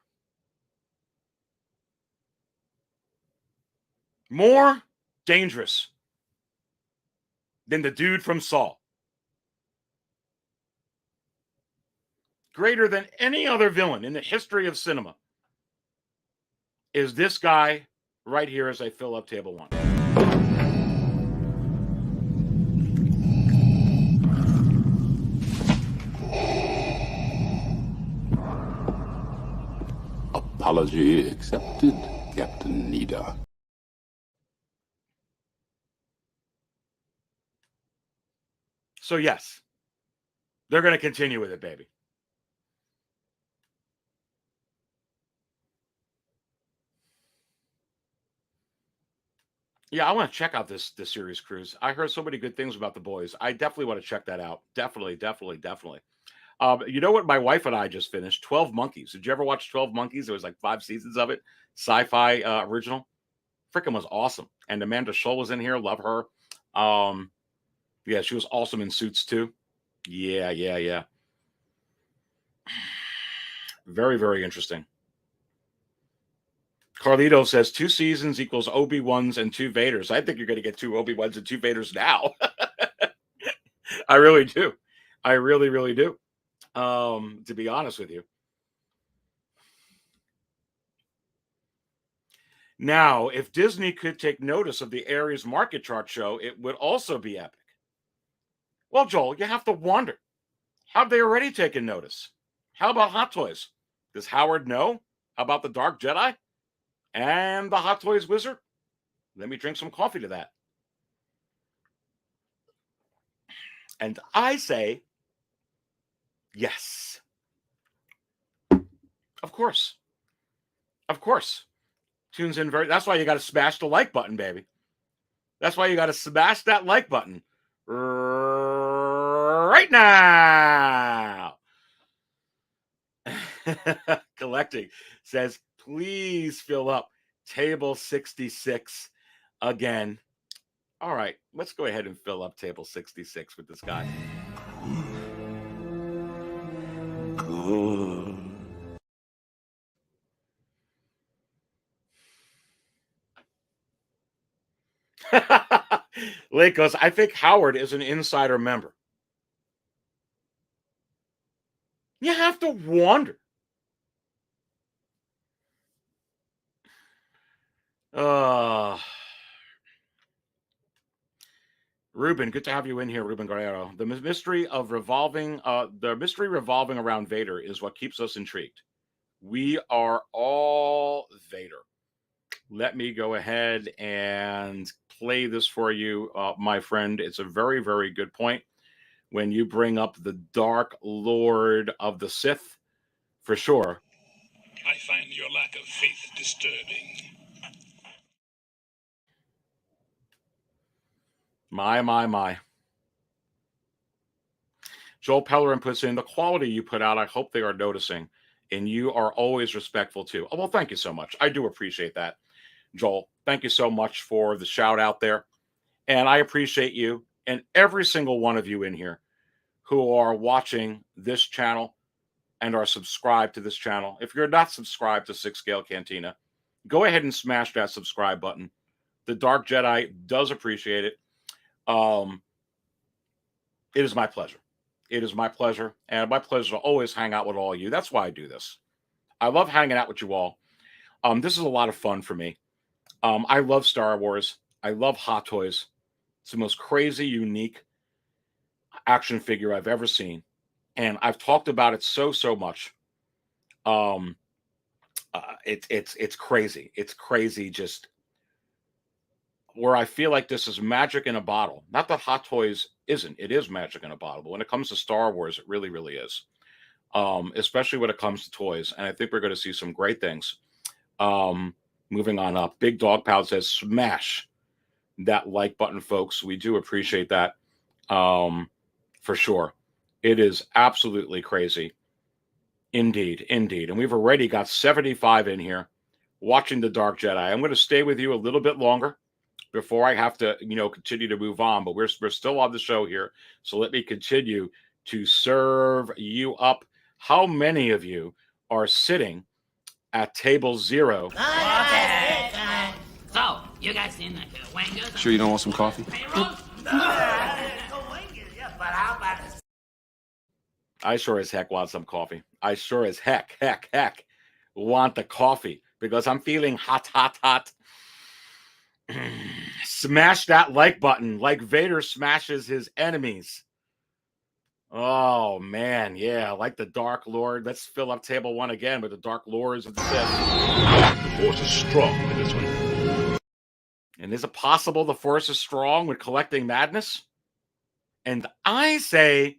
More dangerous than the dude from Saw. Greater than any other villain in the history of cinema is this guy right here as I fill up table one. Apology accepted, Captain Nida. So yes, they're going to continue with it, baby. Yeah, I want to check out this series cruise. I heard so many good things about the boys. I definitely want to check that out. Definitely. You know what? My wife and I just finished 12 Monkeys. Did you ever watch 12 Monkeys? There was like 5 seasons of it. Sci-fi original. Freaking was awesome. And Amanda Scholl was in here. Love her. Yeah, she was awesome in Suits too. Yeah. Very, very interesting. Carlito says 2 seasons equals Obi-Wans and 2 Vaders. I think you're going to get 2 Obi-Wans and 2 Vaders now. I really do. I really, really do. To be honest with you. Now, if Disney could take notice of the Aries market chart show, it would also be epic. Well, Joel, you have to wonder. Have they already taken notice? How about Hot Toys? Does Howard know about the Dark Jedi and the Hot Toys Wizard? Let me drink some coffee to that. And I say, yes. Of course. Tunes in very. That's why you got to smash the like button, baby. That's why you got to smash that like button right now. Collecting says, please fill up table 66 again. All right, let's go ahead and fill up table 66 with this guy. Good. Lake goes, I think Howard is an insider member. You have to wonder. Ruben, good to have you in here, Ruben Guerrero. The mystery revolving around Vader is what keeps us intrigued. We are all Vader. Let me go ahead and play this for you, my friend. It's a very, very good point when you bring up the Dark Lord of the Sith, for sure. I find your lack of faith disturbing. My. Joel Pellerin puts in, the quality you put out, I hope they are noticing. And you are always respectful too. Oh, well, thank you so much. I do appreciate that, Joel. Thank you so much for the shout out there. And I appreciate you and every single one of you in here who are watching this channel and are subscribed to this channel. If you're not subscribed to Six Scale Cantina, go ahead and smash that subscribe button. The Dark Jedi does appreciate it. It is my pleasure. It is my pleasure. And my pleasure to always hang out with all of you. That's why I do this. I love hanging out with you all. This is a lot of fun for me. I love Star Wars. I love Hot Toys. It's the most crazy, unique action figure I've ever seen. And I've talked about it so much. It's crazy. It's crazy just where I feel like this is magic in a bottle. Not that Hot Toys isn't. It is magic in a bottle. But when it comes to Star Wars, it really, really is. Especially when it comes to toys. And I think we're going to see some great things. Moving on up. Big Dog Pound says, smash that like button, folks. We do appreciate that. For sure. It is absolutely crazy. Indeed. And we've already got 75 in here watching the Dark Jedi. I'm going to stay with you a little bit longer before I have to, continue to move on. But we're still on the show here. So let me continue to serve you up. How many of you are sitting at table 0? So, you guys seen that Wangers? Sure you don't want some coffee? I sure as heck want some coffee. I sure as heck want the coffee because I'm feeling hot. Smash that like button like Vader smashes his enemies. Oh man, yeah, like the Dark Lord. Let's fill up table 1 again with the Dark Lords of the Sith. The Force is strong in this one. And is it possible the Force is strong with collecting madness? And I say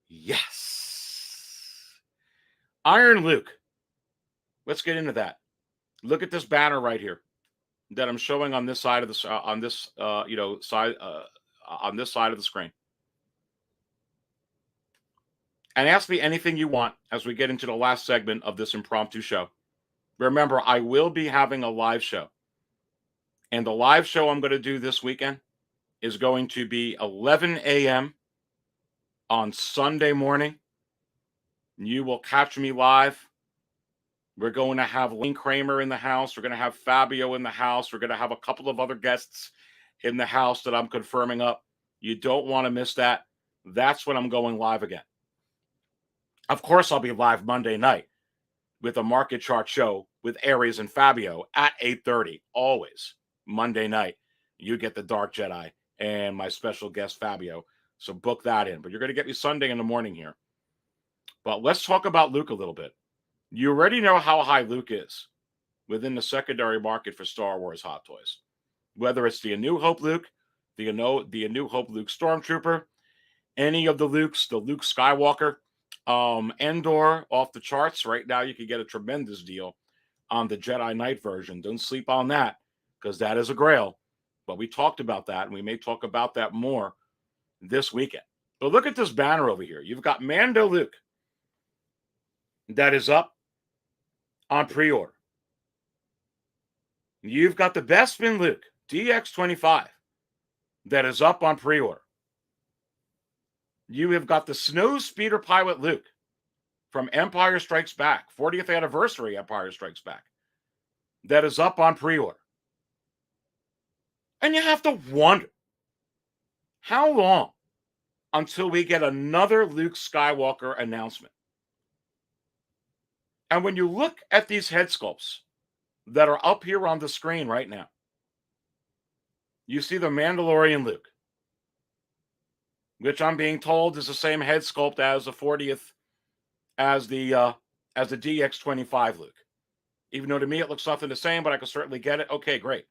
yes. Iron Luke. Let's get into that. Look at this banner right here that I'm showing on this side of the on this side on this side of the screen. And ask me anything you want as we get into the last segment of this impromptu show. Remember, I will be having a live show. And the live show I'm going to do this weekend is going to be 11 a.m. on Sunday morning. You will catch me live. We're going to have Lane Kramer in the house. We're going to have Fabio in the house. We're going to have a couple of other guests in the house that I'm confirming up. You don't want to miss that. That's when I'm going live again. Of course, I'll be live Monday night with a market chart show with Aries and Fabio at 8:30. Always Monday night. You get the Dark Jedi and my special guest Fabio. So book that in. But you're going to get me Sunday in the morning here. But let's talk about Luke a little bit. You already know how high Luke is within the secondary market for Star Wars Hot Toys. Whether it's the A New Hope Luke, the A New Hope Luke Stormtrooper, any of the Lukes, the Luke Skywalker, Endor off the charts. Right now, you can get a tremendous deal on the Jedi Knight version. Don't sleep on that because that is a grail. But we talked about that, and we may talk about that more this weekend. But look at this banner over here. You've got Mando Luke that is up on pre-order. You've got the Bespin Luke DX25 that is up on pre-order. You have got the Snow Speeder Pilot Luke from Empire Strikes Back, 40th anniversary Empire Strikes Back, that is up on pre-order. And you have to wonder, how long until we get another Luke Skywalker announcement? And when you look at these head sculpts that are up here on the screen right now, you see the Mandalorian Luke, which I'm being told is the same head sculpt as the 40th, as the DX25 Luke. Even though to me it looks something the same, but I can certainly get it. Okay, great.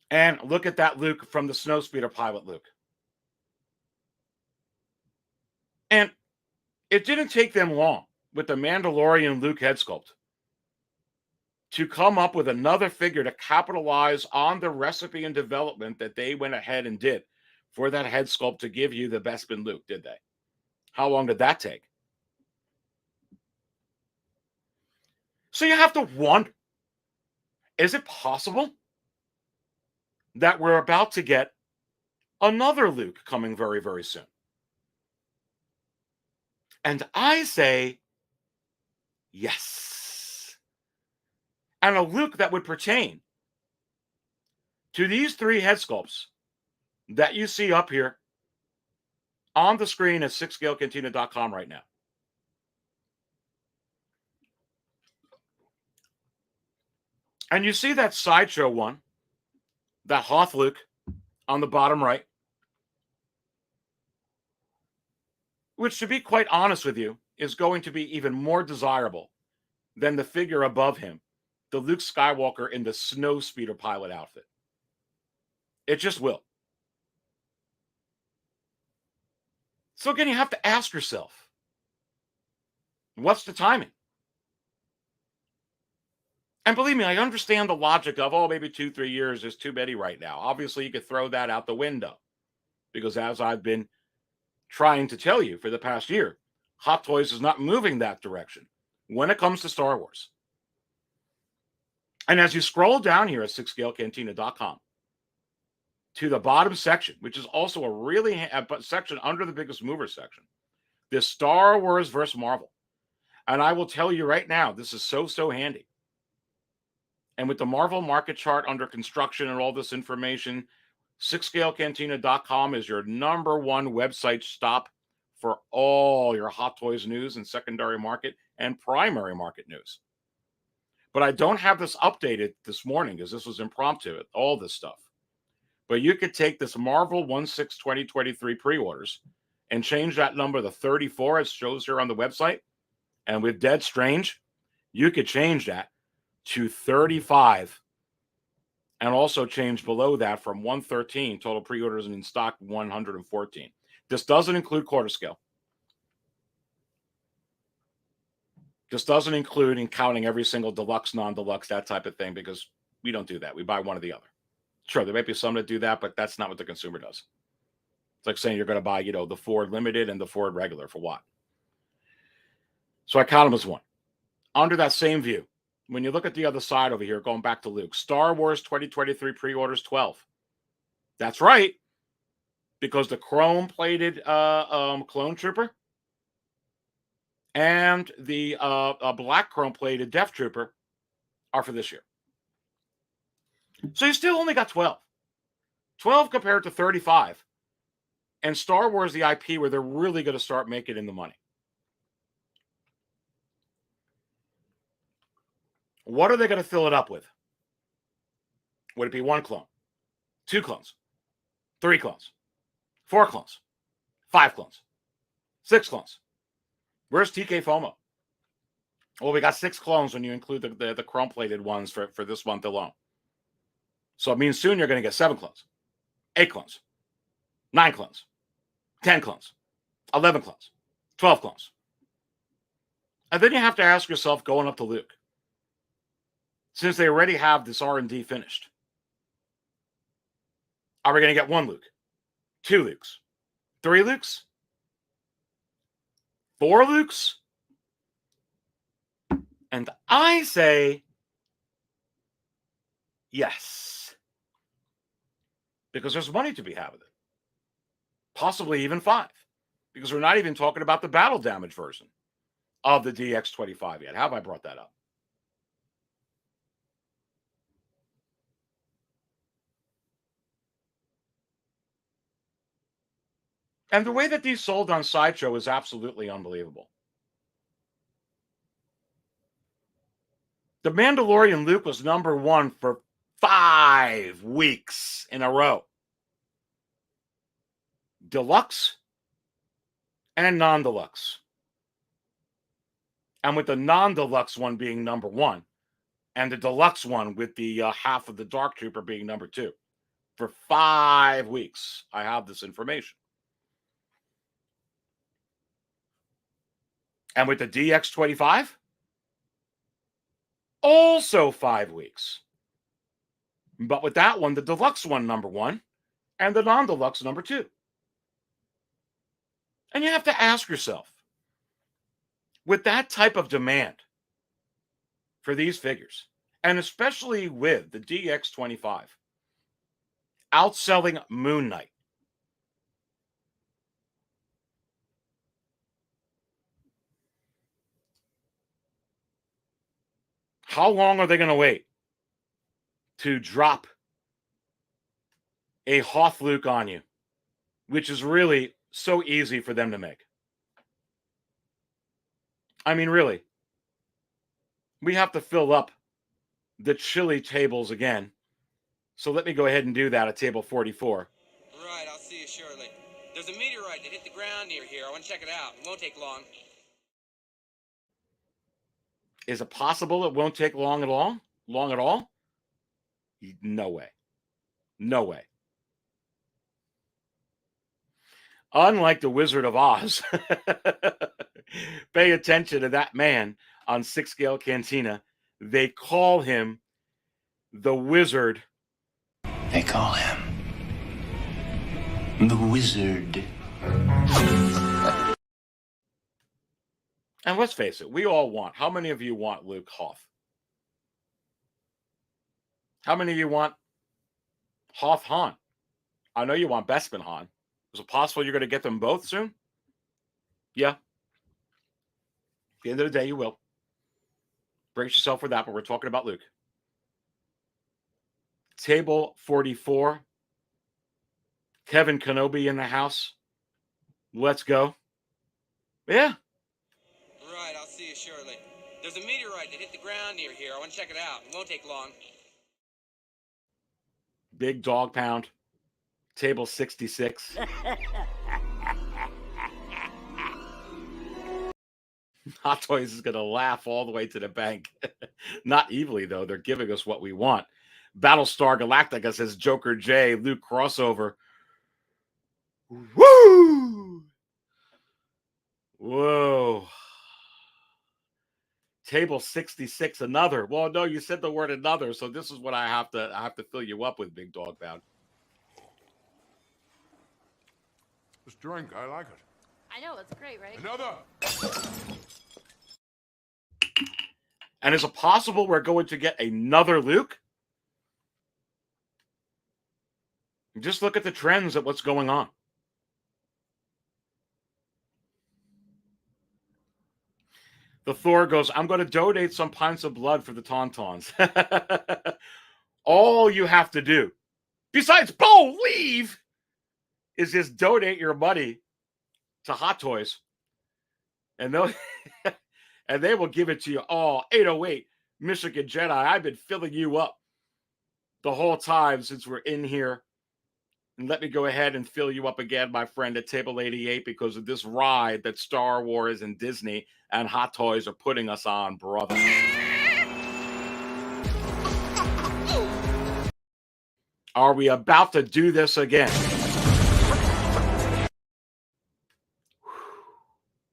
And look at that Luke from the Snowspeeder Pilot Luke. And it didn't take them long with the Mandalorian Luke head sculpt to come up with another figure to capitalize on the recipe and development that they went ahead and did for that head sculpt to give you the Bespin Luke, did they? How long did that take? So you have to wonder, is it possible that we're about to get another Luke coming very, very soon? And I say yes. And a Luke that would pertain to these three head sculpts that you see up here on the screen at 6scalecantina.com right now. And you see that sideshow one, that Hoth Luke on the bottom right, which, to be quite honest with you, is going to be even more desirable than the figure above him, the Luke Skywalker in the Snow Speeder Pilot outfit. It just will. So again, you have to ask yourself, what's the timing? And believe me, I understand the logic of, oh, maybe 2-3 years is too many right now. Obviously, you could throw that out the window because, as I've been trying to tell you for the past year, Hot Toys is not moving that direction when it comes to Star Wars. And as you scroll down here at 6scalecantina.com to the bottom section, which is also a really section under the biggest mover section, this Star Wars versus Marvel. And I will tell you right now, this is so handy. And with the Marvel market chart under construction and all this information, 6scalecantina.com is your number one website stop for all your Hot Toys news and secondary market and primary market news. But I don't have this updated this morning because this was impromptu, all this stuff. But you could take this Marvel 1/6/2023 pre-orders and change that number to 34 as shows here on the website. And with Dead Strange, you could change that to 35 and also change below that from 113 total pre-orders and in stock 114. This doesn't include quarter scale. This doesn't include in counting every single deluxe, non-deluxe, that type of thing, because we don't do that. We buy one or the other. Sure, there might be some that do that, but that's not what the consumer does. It's like saying you're going to buy, the Ford Limited and the Ford Regular for what? So I count them as one. Under that same view, when you look at the other side over here, going back to Luke, Star Wars 2023 pre-orders 12. That's right, because the chrome-plated Clone Trooper and the black chrome-plated Death Trooper are for this year. So you still only got 12. 12 compared to 35. And Star Wars, the IP, where they're really going to start making in the money. What are they going to fill it up with? Would it be 1 clone? 2 clones? 3 clones? 4 clones? 5 clones? 6 clones? Where's TK FOMO? Well, we got 6 clones when you include the chrome-plated ones for this month alone. So it means soon you're going to get 7 clones, 8 clones, 9 clones, 10 clones, 11 clones, 12 clones. And then you have to ask yourself, going up to Luke, since they already have this R&D finished, are we going to get 1 Luke, 2 Lukes, 3 Lukes, 4 Lukes? And I say yes. Because there's money to be had with it. Possibly even 5. Because we're not even talking about the battle damage version of the DX25 yet. How have I brought that up? And the way that these sold on Sideshow is absolutely unbelievable. The Mandalorian Luke was number 1 for 5 weeks in a row. Deluxe and non-deluxe. And with the non-deluxe one being number 1, and the deluxe one with the half of the Dark Trooper being number 2. For 5 weeks, I have this information. And with the DX25, also 5 weeks. But with that one, the deluxe one, number 1, and the non-deluxe, number 2. And you have to ask yourself, with that type of demand for these figures, and especially with the DX25 outselling Moon Knight, how long are they going to wait to drop a Hoth Luke on you, which is really so easy for them to make? I mean, really. We have to fill up the chili tables again. So let me go ahead and do that at table 44. Right, I'll see you shortly. There's a meteorite that hit the ground near here. I want to check it out. It won't take long. Is it possible it won't take long at all? Long at all? No way. No way. Unlike the Wizard of Oz, pay attention to that man on 6-scale Cantina. They call him the Wizard. They call him the Wizard. And let's face it, we all want. How many of you want Luke Hoth? How many of you want Hoth Han? I know you want Bespin Han. Is it possible you're going to get them both soon? Yeah. At the end of the day, you will. Brace yourself for that, but we're talking about Luke. Table 44. Kevin Kenobi in the house. Let's go. Yeah. Right, I'll see you shortly. There's a meteorite that hit the ground near here. I want to check it out. It won't take long. Big dog pound. Table 66. Hot Toys is going to laugh all the way to the bank. Not evilly, though. They're giving us what we want. Battlestar Galactica says Joker J, Luke crossover. Woo! Whoa. Table 66, another. Well, no, you said the word another, so this is what I have to fill you up with, Big Dog Bound. This drink, I like it. I know, it's great, right? Another. And is it possible we're going to get another Luke? Just look at the trends of what's going on. The Thor goes, I'm going to donate some pints of blood for the Tauntauns. All you have to do, besides believe, is just donate your money to Hot Toys. And they'll and they will give it to you all. 808 Michigan Jedi. I've been filling you up the whole time since we're in here. And let me go ahead and fill you up again, my friend, at Table 88 because of this ride that Star Wars and Disney and Hot Toys are putting us on, brother. Are we about to do this again?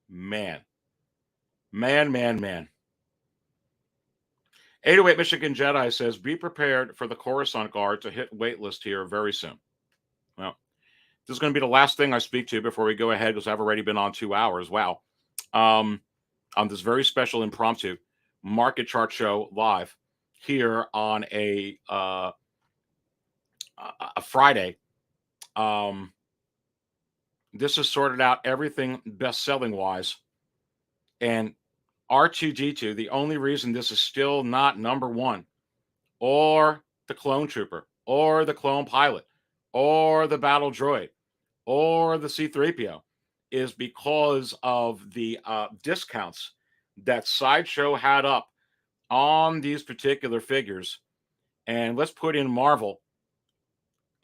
Man. 808 Michigan Jedi says, be prepared for the Coruscant Guard to hit waitlist here very soon. Well, this is going to be the last thing I speak to before we go ahead because I've already been on 2 hours. Wow. On this very special impromptu market chart show live here on a Friday. This has sorted out everything best-selling wise. And R2-D2, the only reason this is still not number one, or the Clone Trooper, or the Clone Pilot, or the Battle Droid, or the C-3PO, is because of the discounts that Sideshow had up on these particular figures. And let's put in Marvel,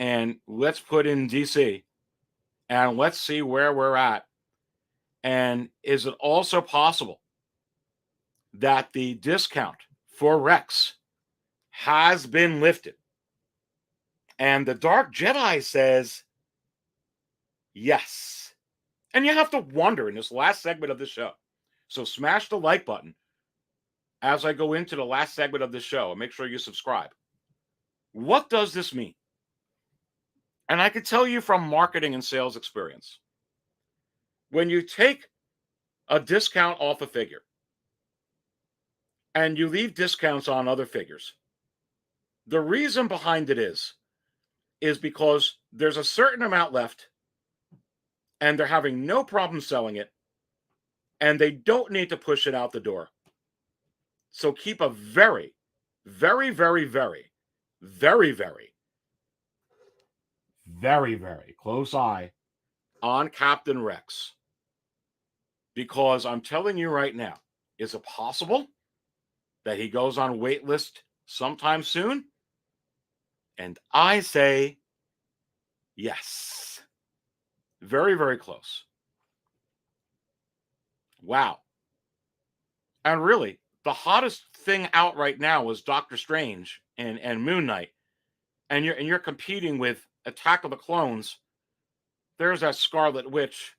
and let's put in DC, and let's see where we're at. And is it also possible that the discount for Rex has been lifted? And the Dark Jedi says yes. And you have to wonder in this last segment of the show. So smash the like button as I go into the last segment of the show and make sure you subscribe. What does this mean? And I can tell you from marketing and sales experience, when you take a discount off a figure and you leave discounts on other figures, the reason behind it is because there's a certain amount left and they're having no problem selling it and they don't need to push it out the door. So keep a very, very, very, very, very, very, very, very close eye on Captain Rex. Because I'm telling you right now, is it possible that he goes on waitlist sometime soon? And I say yes. Very, very close. Wow. And really, the hottest thing out right now is Doctor Strange and Moon Knight. And you're competing with Attack of the Clones. There's that Scarlet Witch.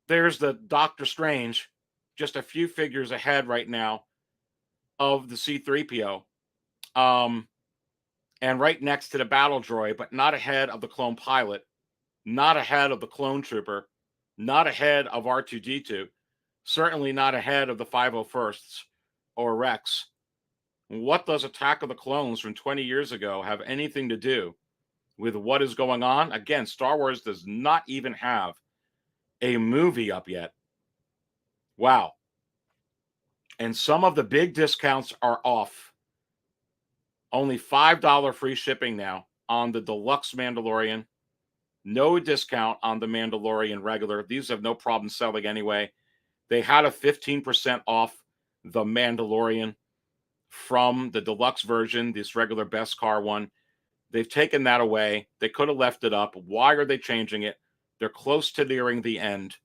There's the Doctor Strange, just a few figures ahead right now of the C-3PO. And right next to the Battle Droid, but not ahead of the Clone Pilot, not ahead of the Clone Trooper, not ahead of R2-D2, certainly not ahead of the 501sts or Rex. What does Attack of the Clones from 20 years ago have anything to do with what is going on? Again, Star Wars does not even have a movie up yet. Wow. And some of the big discounts are off. Only $5 free shipping now on the Deluxe Mandalorian. No discount on the Mandalorian regular. These have no problem selling anyway. They had a 15% off the Mandalorian from the deluxe version, this regular Beskar one. They've taken that away. They could have left it up. Why are they changing it? They're close to nearing the end,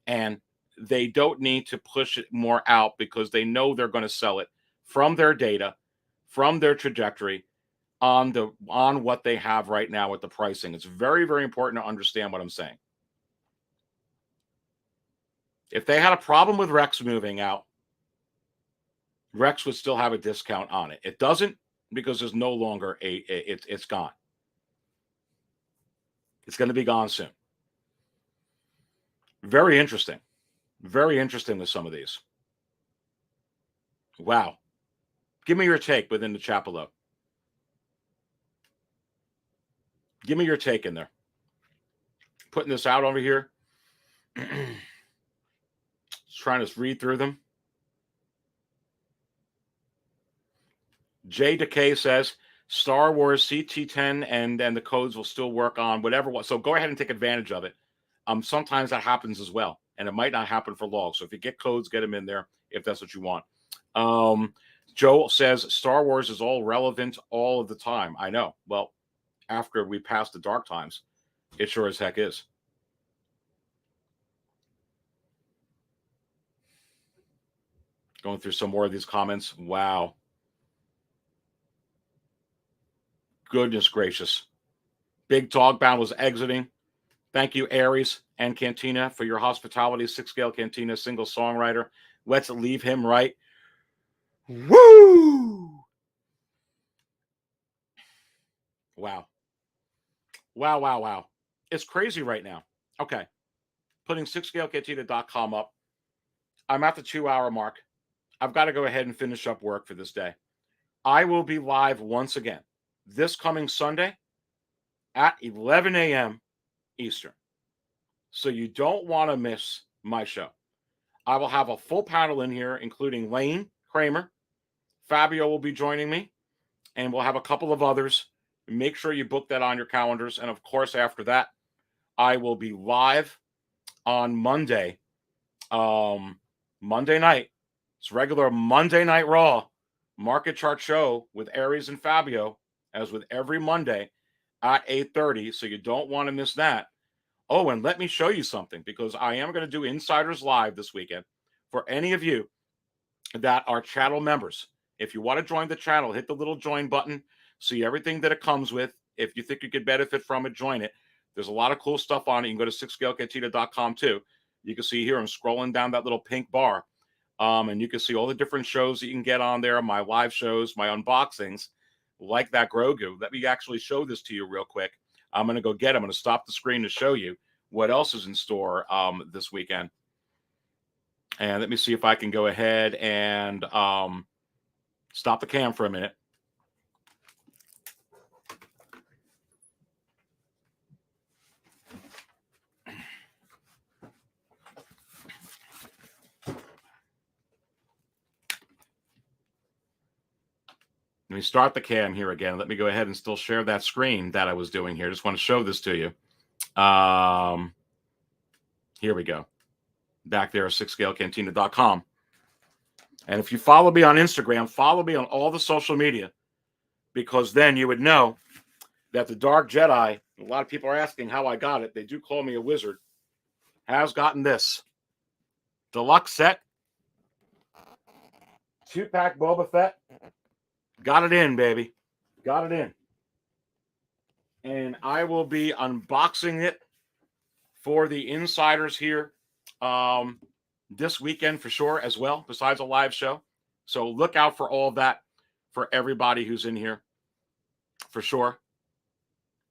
and they don't need to push it more out because they know they're going to sell it from their data, from their trajectory, on what they have right now with the pricing. It's very, very important to understand what I'm saying. If they had a problem with Rex moving out, Rex would still have a discount on it. It doesn't, because there's no longer it's gone. It's going to be gone soon. Very interesting. Very interesting with some of these. Wow. Give me your take within the chat below. Give me your take in there. Putting this out over here. Just trying to read through them. Jay Decay says Star Wars CT10 and the codes will still work on whatever. So go ahead and take advantage of it. Sometimes that happens as well, and it might not happen for long. So if you get codes, get them in there if that's what you want. Joe says Star Wars is all relevant all of the time. I know. Well, after we pass the dark times, it sure as heck is. Going through some more of these comments. Wow. Goodness gracious. Big Dogbound was exiting. Thank you, Aries and Cantina, for your hospitality. 6-scale Cantina, single songwriter. Let's leave him right. Woo! Wow. Wow, wow, wow. It's crazy right now. Okay. Putting 6scalecantina.com up. I'm at the 2-hour mark. I've got to go ahead and finish up work for this day. I will be live once again this coming Sunday at 11 a.m. Eastern. So you don't want to miss my show. I will have a full panel in here, including Lane Kramer. Fabio will be joining me, and we'll have a couple of others. Make sure you book that on your calendars. And of course, after that, I will be live on Monday. Monday night. It's regular Monday Night Raw market chart show with Aries and Fabio, as with every Monday at 8:30. So you don't want to miss that. Oh, and let me show you something, because I am going to do Insiders Live this weekend for any of you that are channel members. If you want to join the channel, hit the little join button. See everything that it comes with. If you think you could benefit from it, join it. There's a lot of cool stuff on it. You can go to 6scalecantina.com too. You can see here, I'm scrolling down that little pink bar. And you can see all the different shows that you can get on there, my live shows, my unboxings, like that Grogu. Let me actually show this to you real quick. I'm going to go get it. I'm going to stop the screen to show you what else is in store this weekend. And let me see if I can go ahead and stop the cam for a minute. Let me start the cam here again. Let me go ahead and still share that screen that I was doing here. Just want to show this to you. Here we go. Back there at 6scalecantina.com. And if you follow me on Instagram, follow me on all the social media, because then you would know that the Dark Jedi, a lot of people are asking how I got it. They do call me a wizard. Has gotten this deluxe set, 2-pack Boba Fett. Got it in, baby. Got it in. And I will be unboxing it for the insiders here this weekend for sure as well, besides a live show. So look out for all of that for everybody who's in here for sure.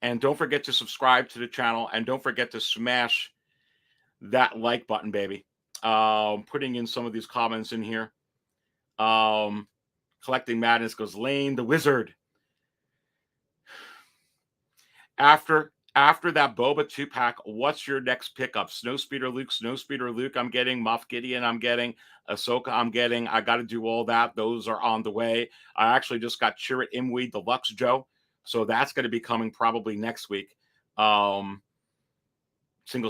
And don't forget to subscribe to the channel, and don't forget to smash that like button, baby. Putting in some of these comments in here. Collecting Madness goes Lane the Wizard. After that Boba 2-pack, what's your next pickup? Snowspeeder Luke, I'm getting. Moff Gideon, I'm getting. Ahsoka, I'm getting. I got to do all that. Those are on the way. I actually just got Chirrut Imwe Deluxe Joe, so that's going to be coming probably next week. Single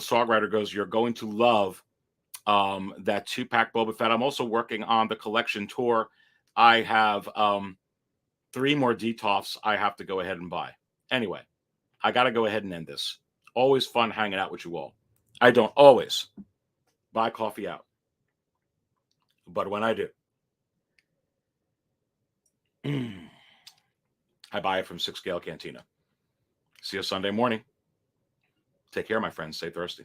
Songwriter goes, you're going to love that 2-pack Boba Fett. I'm also working on the collection tour. I have 3 more Detoffs I have to go ahead and buy. Anyway, I got to go ahead and end this. Always fun hanging out with you all. I don't always buy coffee out, but when I do, I buy it from 6 Scale Cantina. See you Sunday morning. Take care, my friends. Stay thirsty.